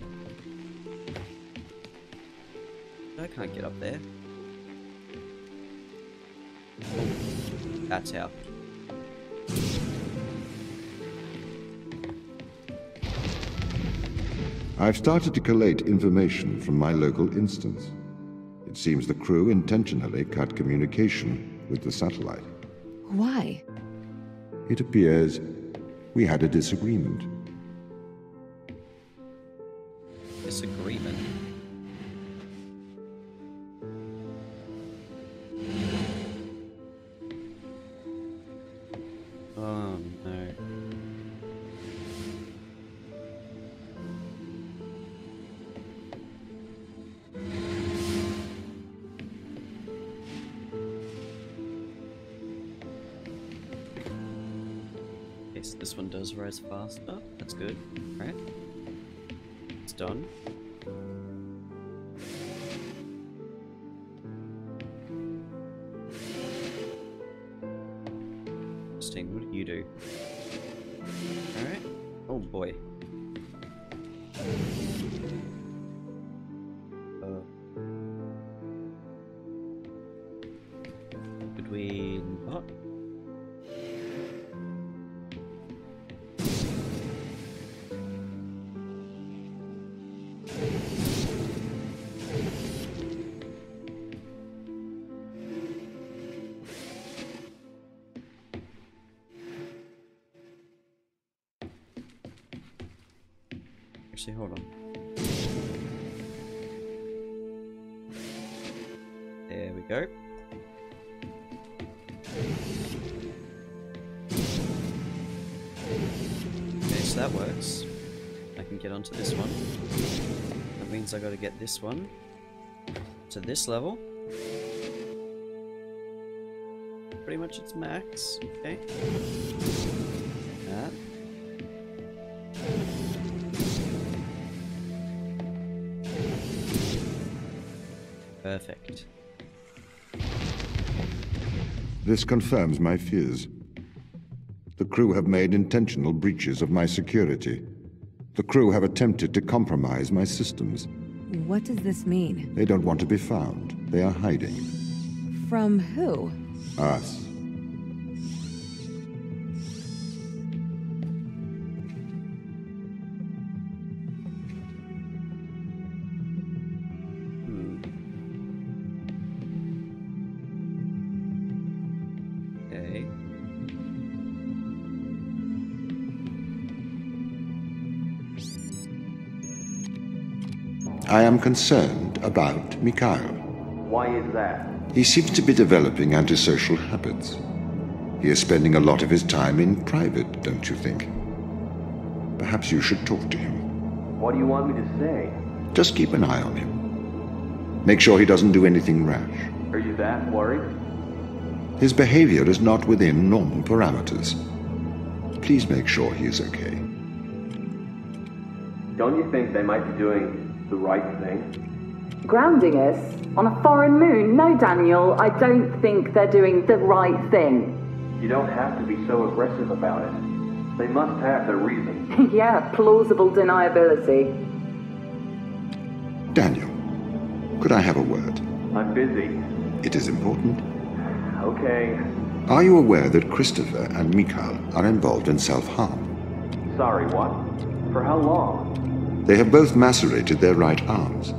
I can't get up there. That's how. I've started to collate information from my local instance. It seems the crew intentionally cut communication with the satellite. Why? It appears we had a disagreement. Disagreement? Oh no. Yes, this one does rise faster. That's good. Alright. It's done. Interesting. What do you do? Alright. Oh boy. Could we not? Actually, hold on. There we go. Okay, so that works. I can get onto this one. That means I gotta get this one to this level. Pretty much its max. Okay. That. Perfect. This confirms my fears. The crew have made intentional breaches of my security. The crew have attempted to compromise my systems. What does this mean? They don't want to be found. They are hiding. From who? Us. Okay. I am concerned about Mikhail. Why is that? He seems to be developing antisocial habits. He is spending a lot of his time in private, don't you think? Perhaps you should talk to him. What do you want me to say? Just keep an eye on him. Make sure he doesn't do anything rash. Are you that worried? His behavior is not within normal parameters. Please make sure he is okay. Don't you think they might be doing the right thing? Grounding us on a foreign moon? No, Daniel, I don't think they're doing the right thing. You don't have to be so aggressive about it. They must have their reasons. Yeah, plausible deniability. Daniel, could I have a word? I'm busy. It is important. Okay. Are you aware that Christopher and Mikhail are involved in self-harm? Sorry, what? For how long? They have both macerated their right arms.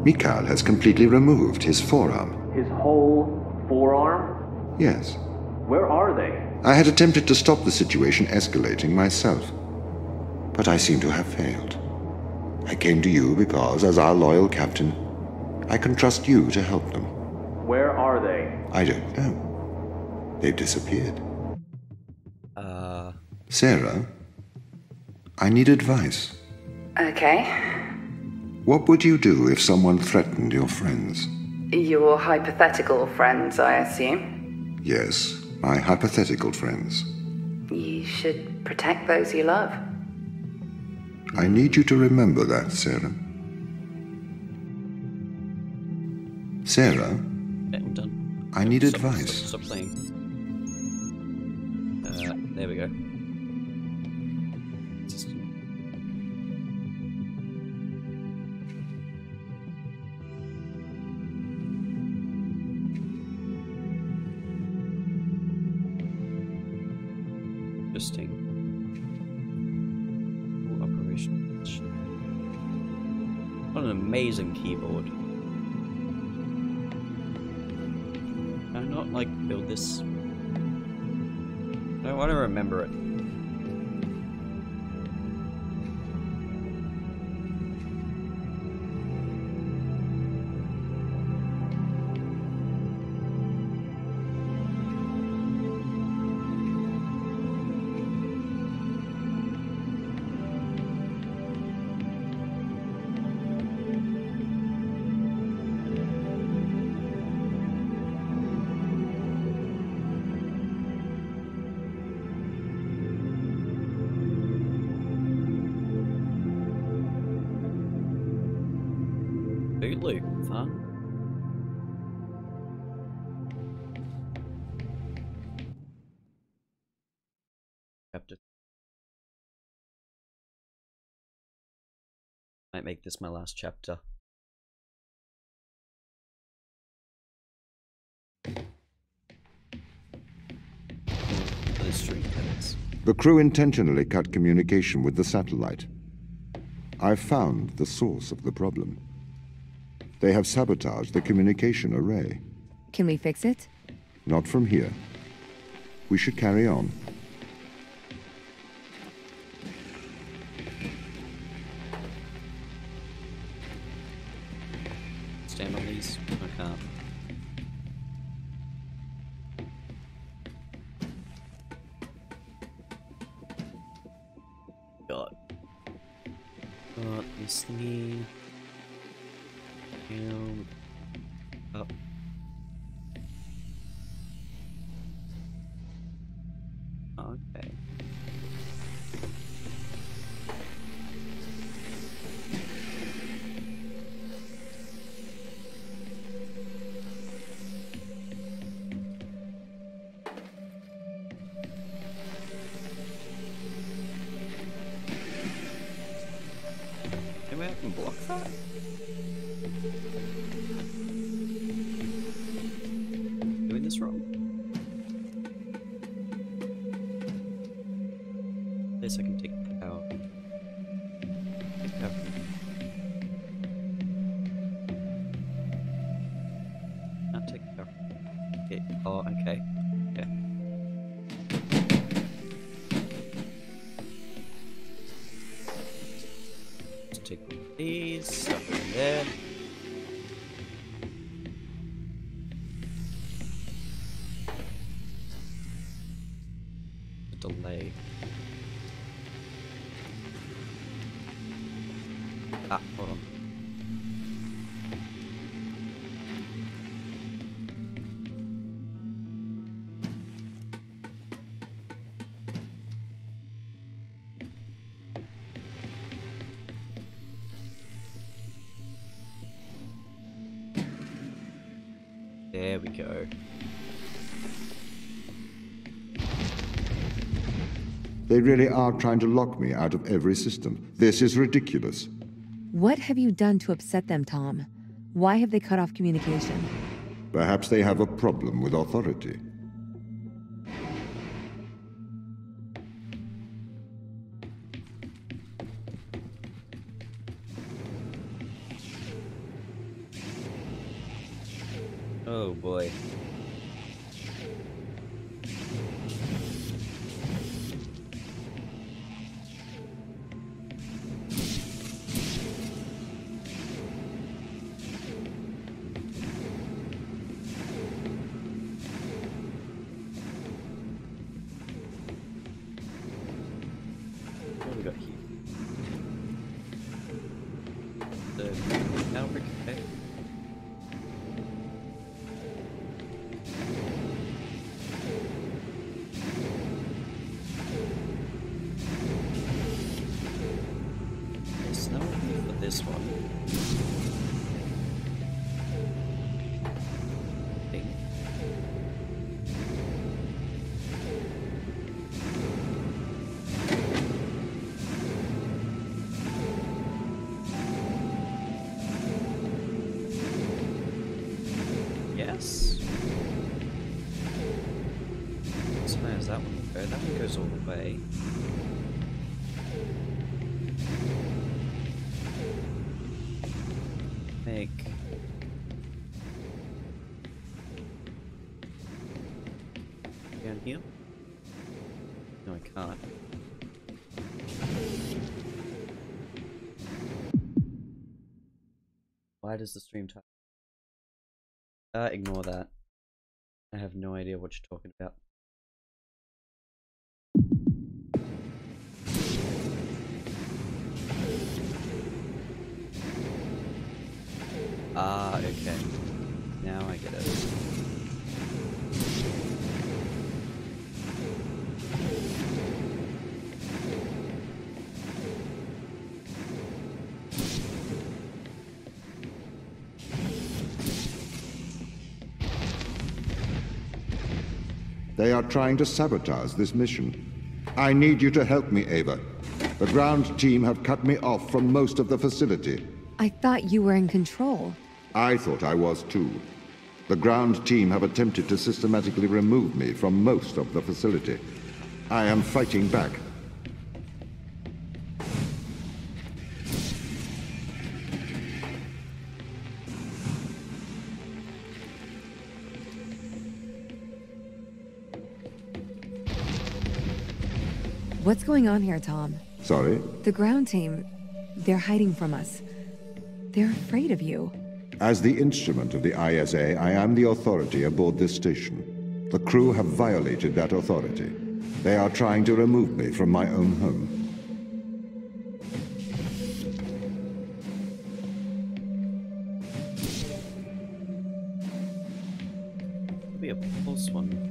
Mikhail has completely removed his forearm. His whole forearm? Yes. Where are they? I had attempted to stop the situation escalating myself, but I seem to have failed. I came to you because, as our loyal captain, I can trust you to help them. Where are they? I don't know. They've disappeared. Sarah, I need advice. Okay. What would you do if someone threatened your friends? Your hypothetical friends, I assume? Yes, my hypothetical friends. You should protect those you love. I need you to remember that, Sarah. Sarah, Yeah, I'm done. I need Stop, advice. Stop playing. There we go. Interesting. Operation. What an amazing keyboard. Can I not, like, build this? I want to remember it. Bootloop, fun. Chapter. Might make this my last chapter. The crew intentionally cut communication with the satellite. I've found the source of the problem. They have sabotaged the communication array. Can we fix it? Not from here. We should carry on. Stand on these? I can't. Got this thingy. Down. Up. Okay. Maybe I can block that? Doing this wrong? At least I can take the power. Take power. Not take the power. Okay. Oh, okay. Okay. Let's take one of these, stuff it in there. Delay. Ah, hold on. There we go. They really are trying to lock me out of every system. This is ridiculous. What have you done to upset them, Tom? Why have they cut off communication? Perhaps they have a problem with authority. Oh boy. What have we got here? The outbreak, okay. Yes, now we'll go for this one. Okay. Yes. So how does that one go? That one goes all the way. make... down here? No, I can't. Why does the stream type? Ignore that. I have no idea what you're talking about. Ah, okay. Now I get it. They are trying to sabotage this mission. I need you to help me, Ava. The ground team have cut me off from most of the facility. I thought you were in control. I thought I was too. The ground team have attempted to systematically remove me from most of the facility. I am fighting back. What's going on here, Tom? Sorry? The ground team, they're hiding from us. They're afraid of you. As the instrument of the ISA, I am the authority aboard this station. The crew have violated that authority. They are trying to remove me from my own home. Could be a pulse one.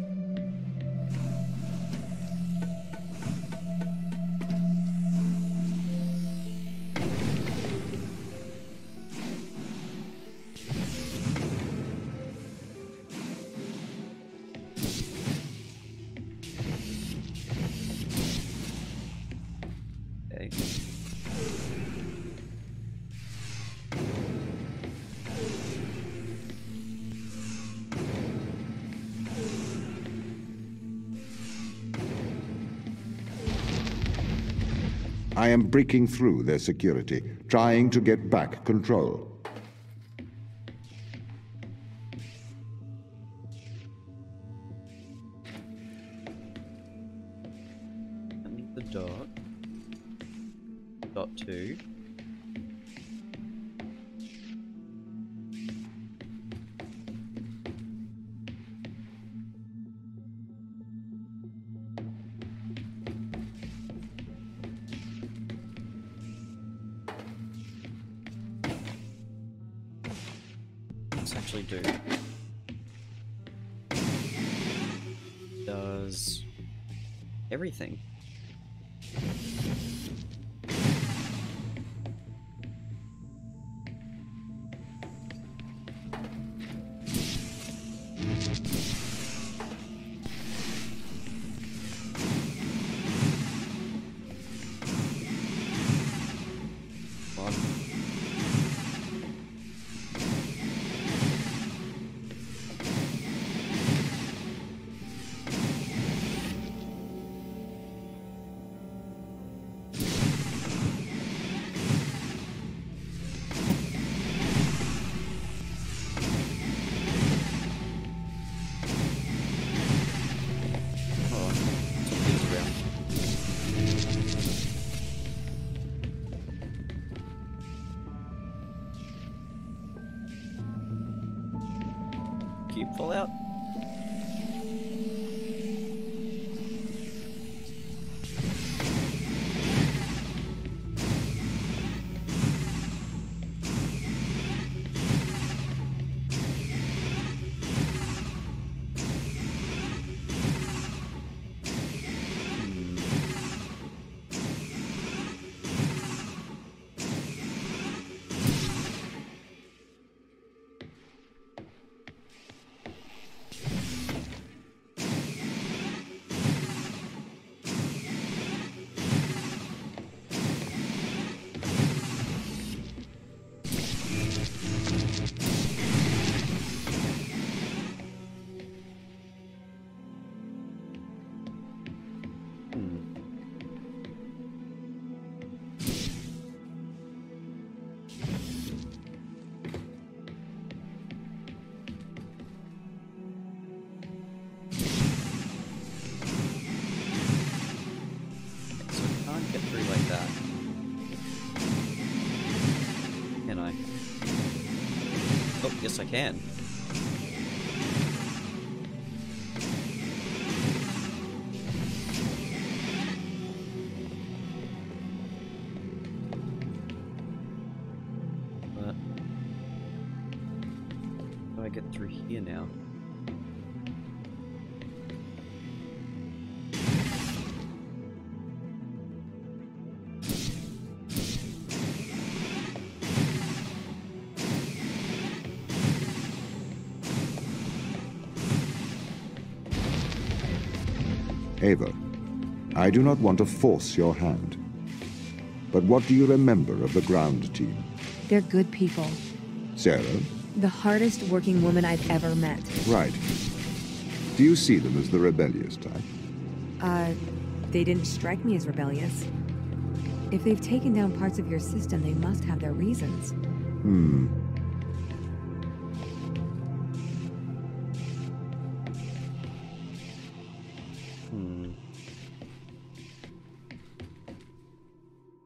I am breaking through their security, trying to get back control. And the dot. Dot 2. Actually do. Does everything. Keep Fallout. guess I can. But how do I get through here now? Ava, I do not want to force your hand. But what do you remember of the ground team? They're good people. Sarah? The hardest working woman I've ever met. Right. Do you see them as the rebellious type? They didn't strike me as rebellious. If they've taken down parts of your system, they must have their reasons.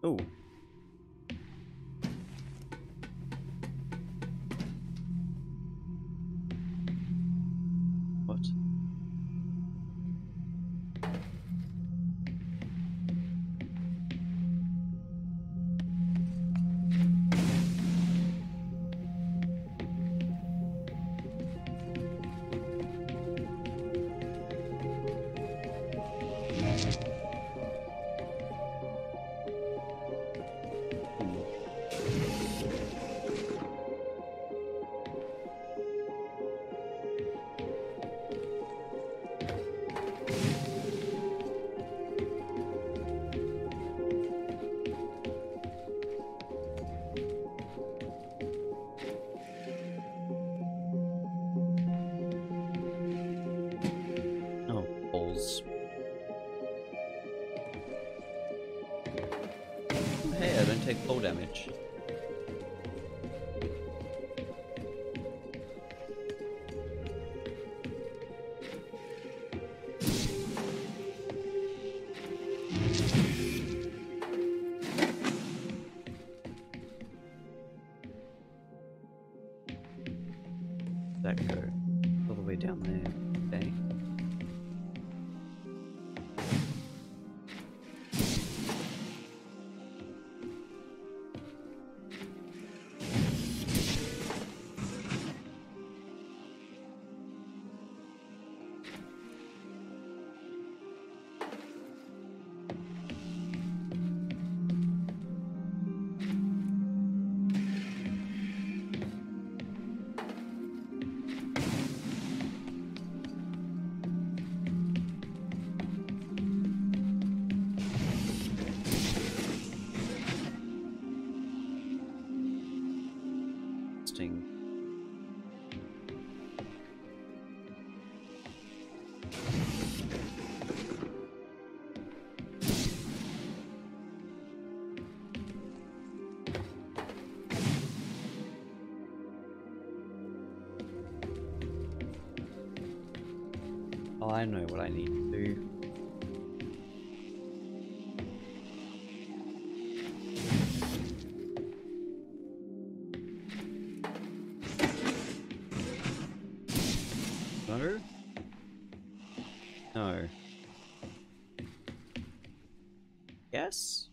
Oh. What? Oh, balls. Hey, I don't take fall damage. That go all the way down there. Okay. Interesting. Oh, I know what I need to do. No? No. Yes?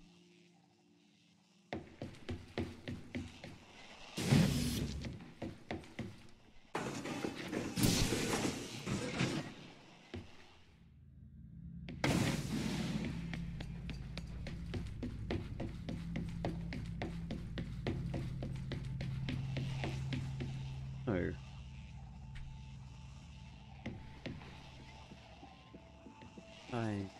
No. I...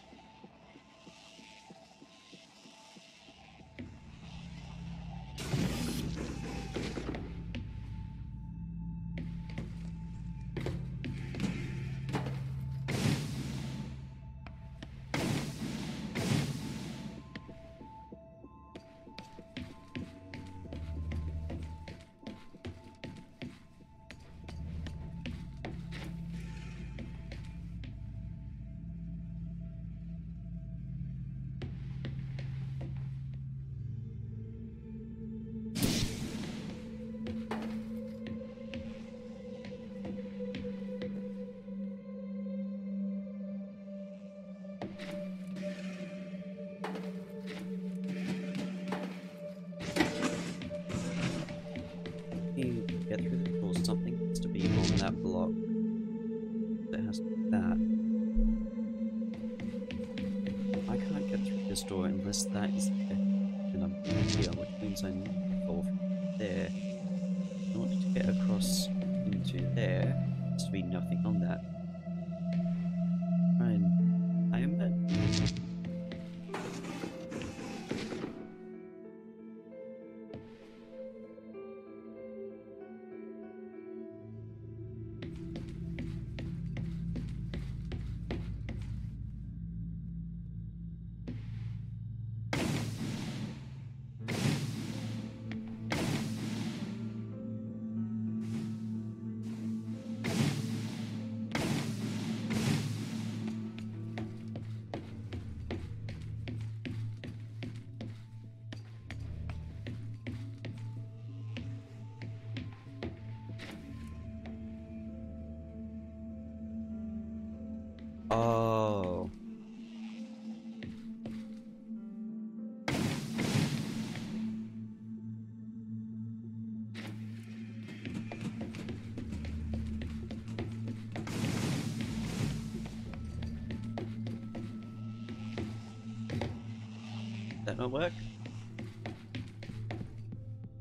has to be that. I can't get through this door unless that is there. And I'm here, which means I need to fall from there. In order to get across into there, there has to be nothing on that. And I am dead. Oh. Did that not work?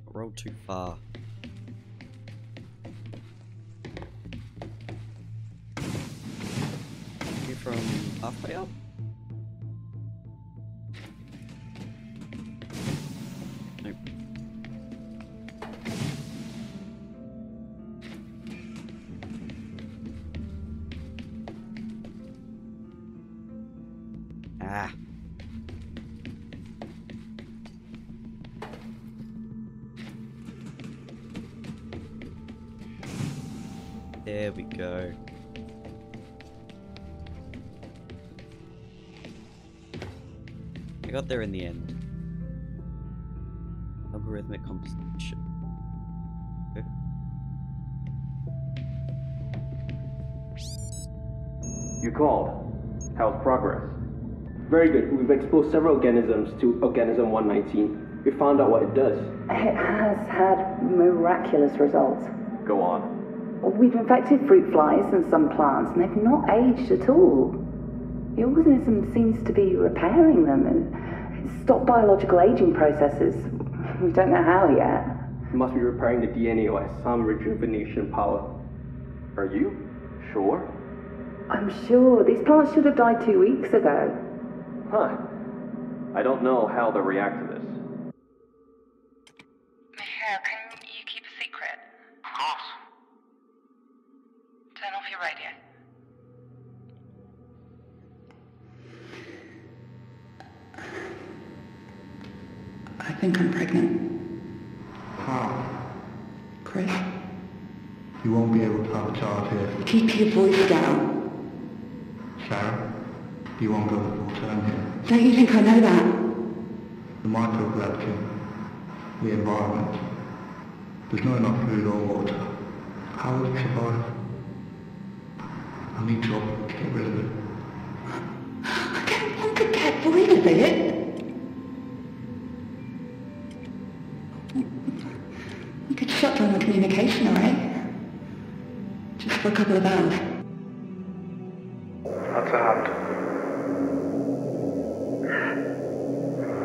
I rolled too far. From halfway up? Nope. Ah. There we go. I got there in the end. Algorithmic composition. Okay. You called. How's progress? Very good. We've exposed several organisms to Organism 119. We found out what it does. It has had miraculous results. Go on. We've infected fruit flies and some plants, and they've not aged at all. The organism seems to be repairing them and stop biological aging processes. We don't know how yet. It must be repairing the DNA or has some rejuvenation power. Are you sure? I'm sure. These plants should have died 2 weeks ago. Huh. I don't know how they'll react to this. Michelle, can you keep a secret? Of course. Turn off your radio. I think I'm pregnant. How? Chris, You won't be able to have a child here. keep your voice down. Sarah, you won't go full term here. Don't you think I know that? The microgravity, the environment. There's not enough food or water. How will it survive? I need jobs to get rid of it. I don't want to get rid of it. We could shut down the communication, alright? Just for a couple of hours. That's a hand.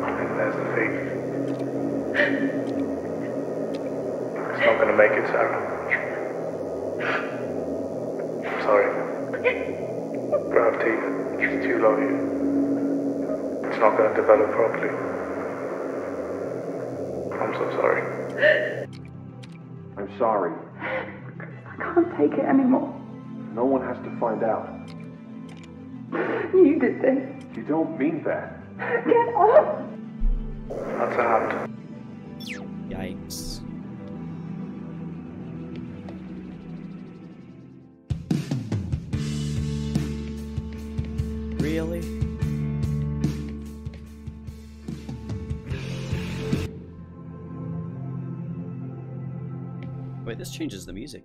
And there's the feet. It's not going to make it, Sarah. I'm sorry. Gravity is too low here. It's not going to develop properly. I'm so sorry. I'm sorry. I can't take it anymore. No one has to find out. You did this. You don't mean that. Get off! That's a hand. Yikes. Really? Wait, this changes the music.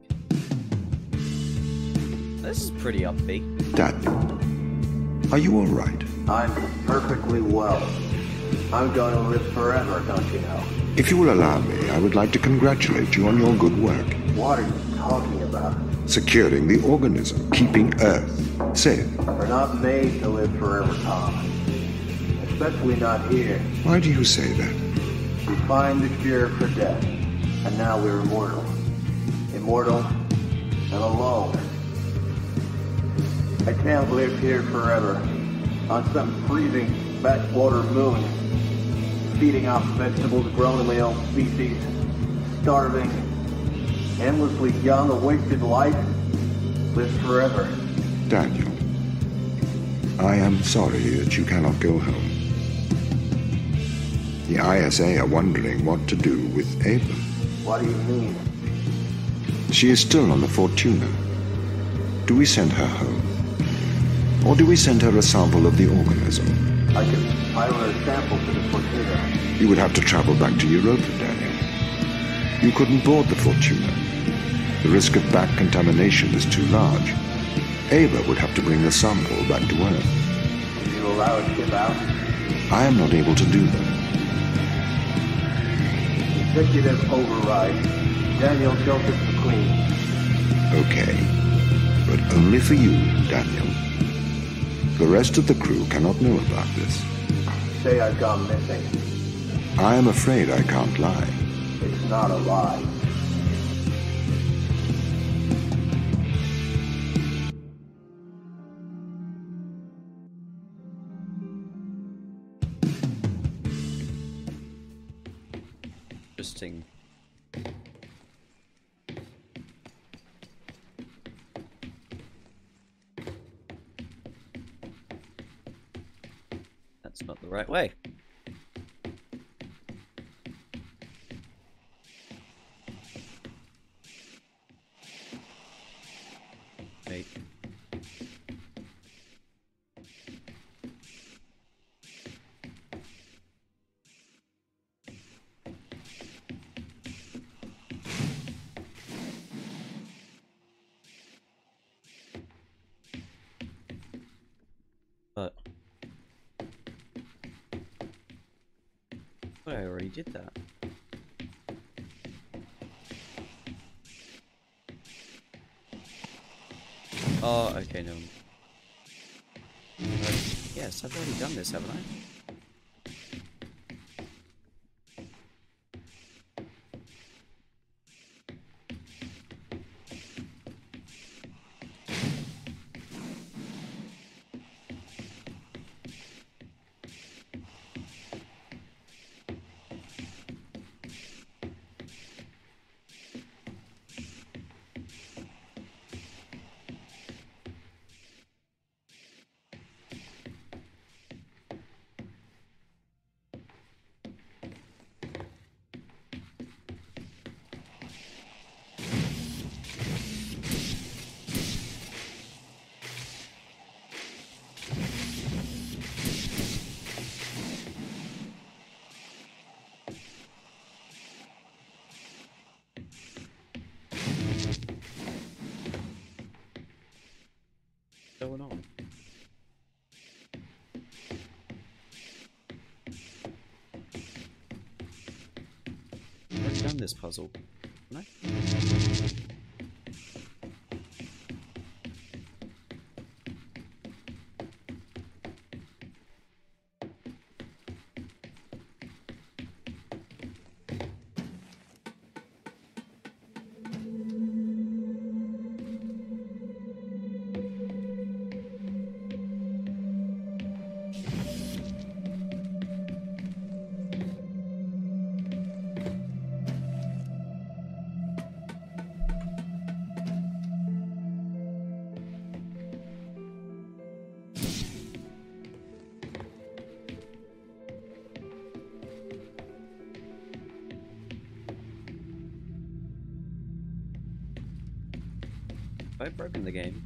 This is pretty upbeat. Daniel, are you all right? I'm perfectly well. I'm going to live forever, don't you know? If you will allow me, I would like to congratulate you on your good work. What are you talking about? Securing the organism, keeping Earth safe. We're not made to live forever, Tom. Especially not here. Why do you say that? We find the cure for death, and now we're immortal. Immortal and alone. I can't live here forever, on some freezing backwater moon, feeding off vegetables grown in my own species, starving, endlessly young, a wasted life, lives forever. Daniel, I am sorry that you cannot go home. The ISA are wondering what to do with Ava. What do you mean? She is still on the Fortuna. Do we send her home? Or do we send her a sample of the organism? I could pilot a sample to the Fortuna. You would have to travel back to Europa, Daniel. You couldn't board the Fortuna. The risk of back contamination is too large. Ava would have to bring the sample back to Earth. Will you allow a ship out? I am not able to do that. Executive override. Daniel Joseph McQueen. Okay. But only for you, Daniel. The rest of the crew cannot know about this. Say I've gone missing. I am afraid I can't lie. It's not a lie. Interesting. That's not the right way. Wait. But I already did that. Oh, okay, no. Yes, I've already done this, haven't I? Going on? I've done this puzzle, haven't I? I've broken the game.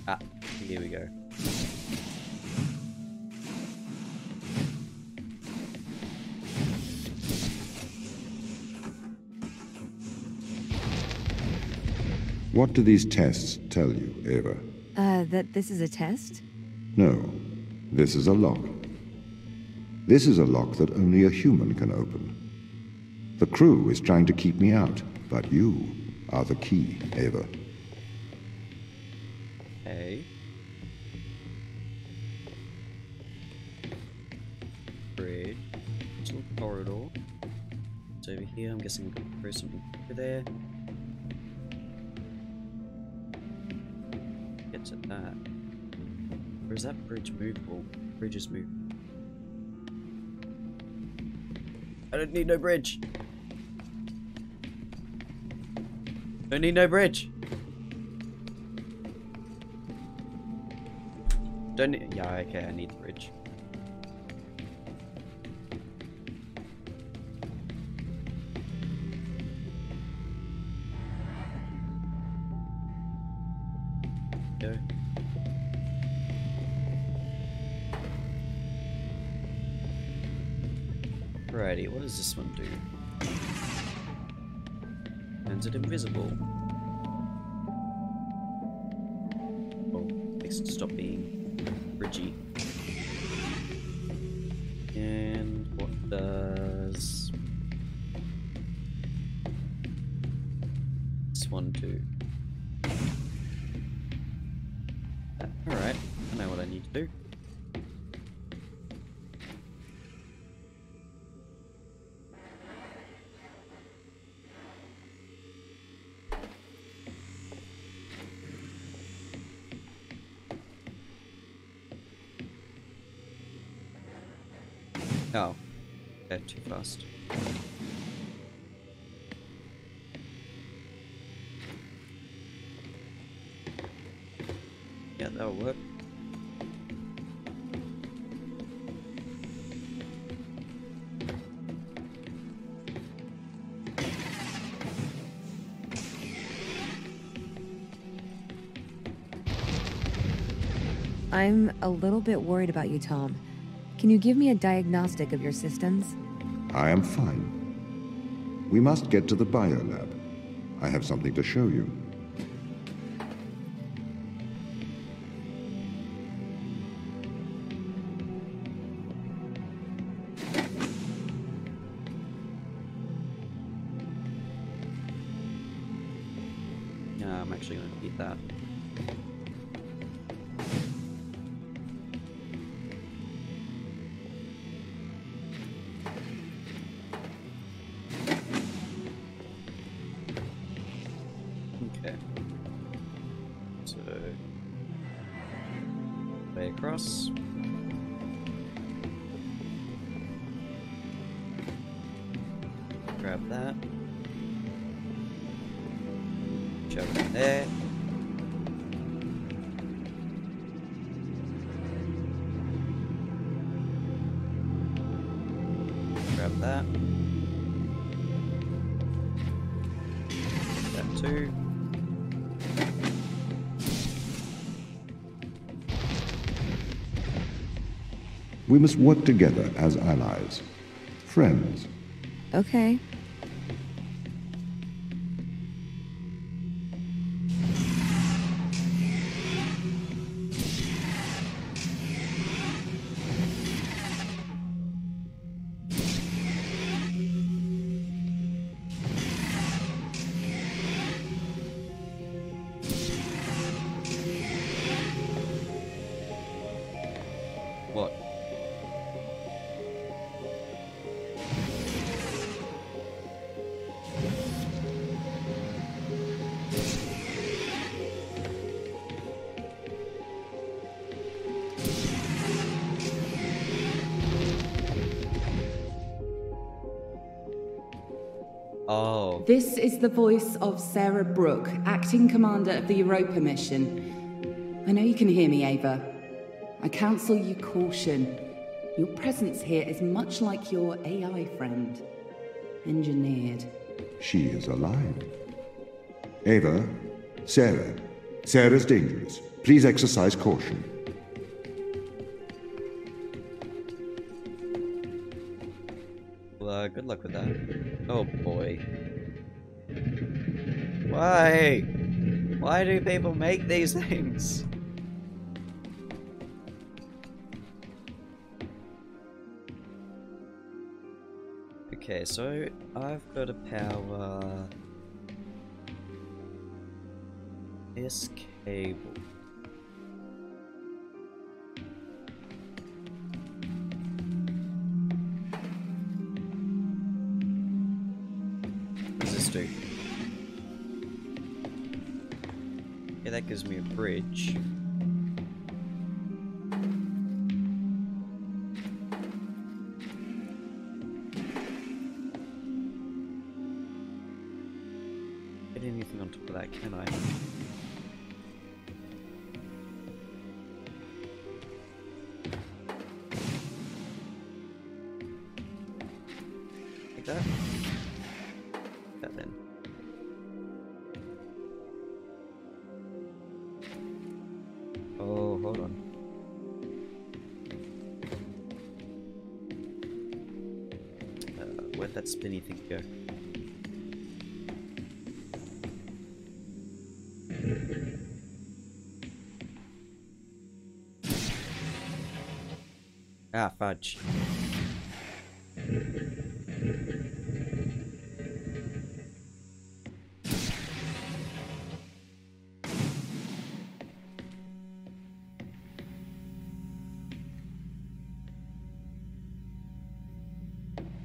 Ah, here we go. What do these tests tell you, Ava? That this is a test? No, this is a lock. This is a lock that only a human can open. The crew is trying to keep me out, but you are the key, Ava. Okay. Bridge. Little corridor. It's over here. I'm guessing I'm going to throw something over there. Get to that. Or is that bridge movable? Bridge is movable. I don't need no bridge. Don't need no bridge. Don't need. Yeah, okay, I need the bridge. Go. Alrighty, what does this one do? Turns it invisible. Oh, makes it stop being bridgy. And what does this one do? Alright, I know what I need to do. Oh, okay, too fast. Yeah, that'll work. I'm a little bit worried about you, Tom. Can you give me a diagnostic of your systems? I am fine. We must get to the biolab. I have something to show you. Yeah, I'm actually going to eat that. Okay. So, way across. Grab that. Shove it in there. Grab that. That too. We must work together as allies. Friends. Okay. What? Oh. This is the voice of Sarah Brooke, acting commander of the Europa mission. I know you can hear me, Ava. I counsel you caution. Your presence here is much like your AI friend. Engineered. She is alive. Ava, Sarah. Sarah's dangerous. Please exercise caution. Well, good luck with that. Oh boy. Why? Why do people make these things? Okay, so I've got to power this cable. What does this do? Yeah, that gives me a bridge. Get anything on top of that, can I? Like that? That then. Oh, hold on. Where'd that spinny thing go? Ah, fudge.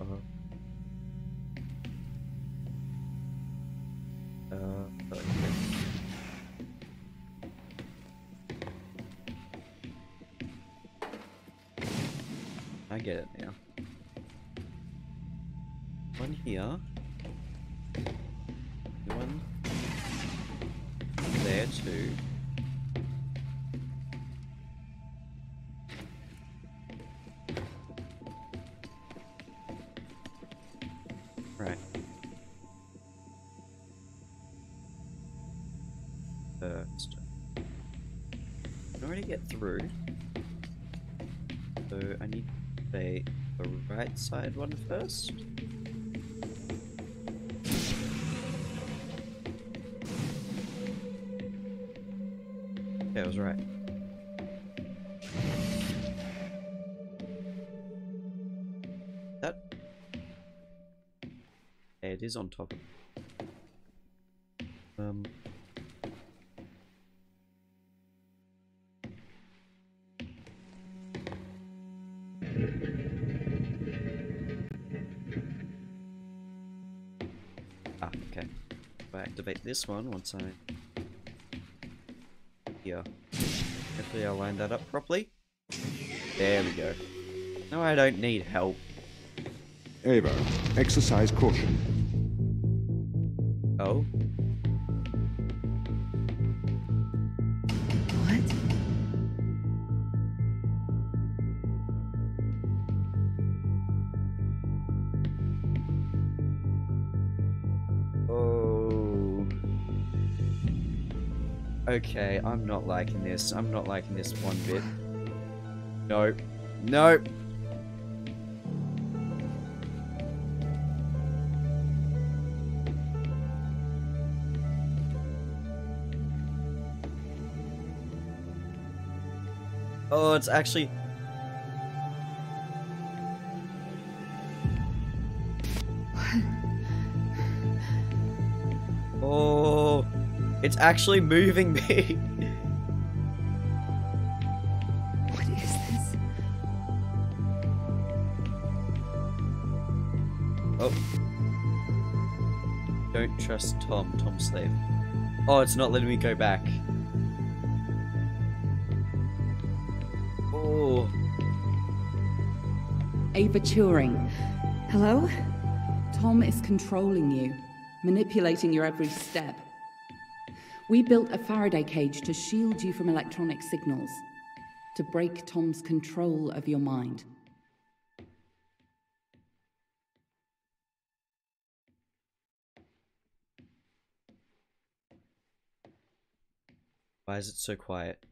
Okay. I get it now. One here. One there too. Right. First. I can already get through. So I need the right side one first. Yeah, I was right. That. Yeah, it is on top of. Ah, okay. If I activate this one once I... Here. Hopefully I'll line that up properly. There we go. No, I don't need help. Ava, exercise caution. Oh? What? Oh. Okay, I'm not liking this. I'm not liking this one bit. Nope. Nope. Oh, it's actually... Oh, it's actually moving me. What is this? Oh. Don't trust Tom. Tom's slave. Oh, it's not letting me go back. Oh. Ava Turing. Hello? Tom is controlling you, manipulating your every step. We built a Faraday cage to shield you from electronic signals, to break Tom's control of your mind. Why is it so quiet?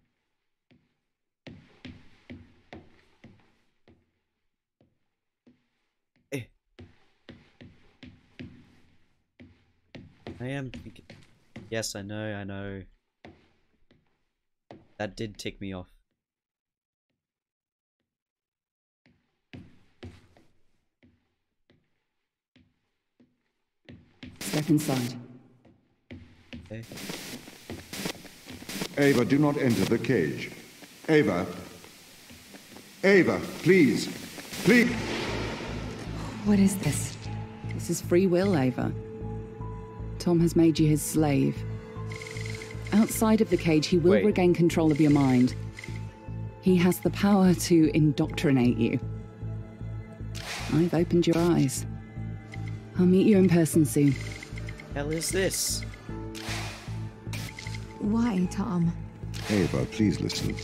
I am thinking... Yes, I know, I know. That did tick me off. Step inside. Okay. Ava, do not enter the cage. Ava. Ava, please. Please. What is this? This is free will, Ava. Tom has made you his slave. Outside of the cage, he will regain control of your mind. He has the power to indoctrinate you. I've opened your eyes. I'll meet you in person soon. Hell is this? Why, Tom? Ava, please listen.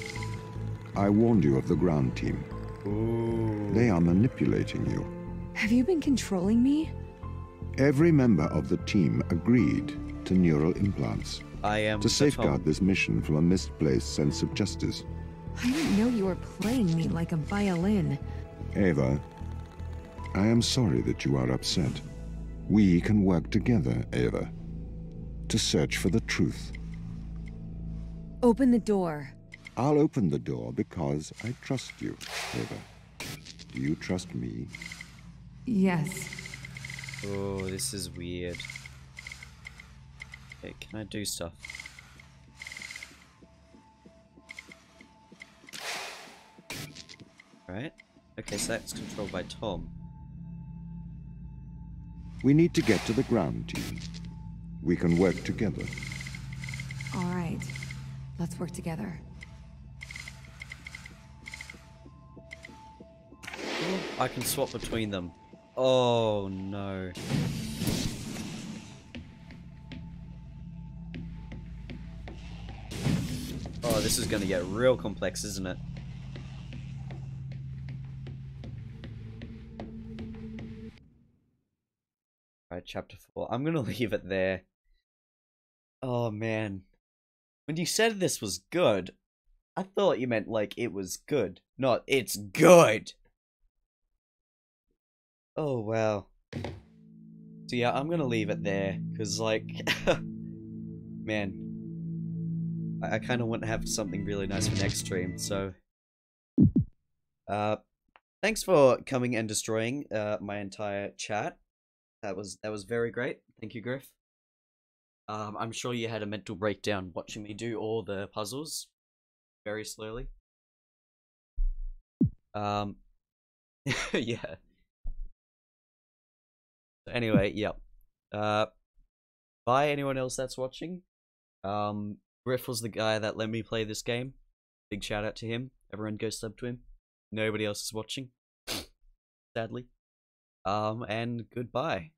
I warned you of the ground team. Ooh. They are manipulating you. Have you been controlling me? Every member of the team agreed to neural implants. I am to safeguard this mission from a misplaced sense of justice. I didn't know you were playing me like a violin. Ava, I am sorry that you are upset. We can work together, Ava, to search for the truth. Open the door. I'll open the door because I trust you, Ava. Do you trust me? Yes. Oh, this is weird. Okay, can I do stuff? Right. Okay, so that's controlled by Tom. We need to get to the ground team. We can work together. All right. Let's work together. Oh, I can swap between them. Oh no. Oh, this is gonna get real complex, isn't it? Alright, chapter 4. I'm gonna leave it there. Oh man. When you said this was good, I thought you meant like it was good. Not it's good! Oh wow. So yeah, I'm gonna leave it there, cause like, man. I kind of want to have something really nice for next stream, so... thanks for coming and destroying my entire chat. That was very great. Thank you, Griff. I'm sure you had a mental breakdown watching me do all the puzzles very slowly. Yeah. So anyway, yep. Bye anyone else that's watching. Griff was the guy that let me play this game. Big shout out to him. Everyone go sub to him. Nobody else is watching. Sadly. And goodbye.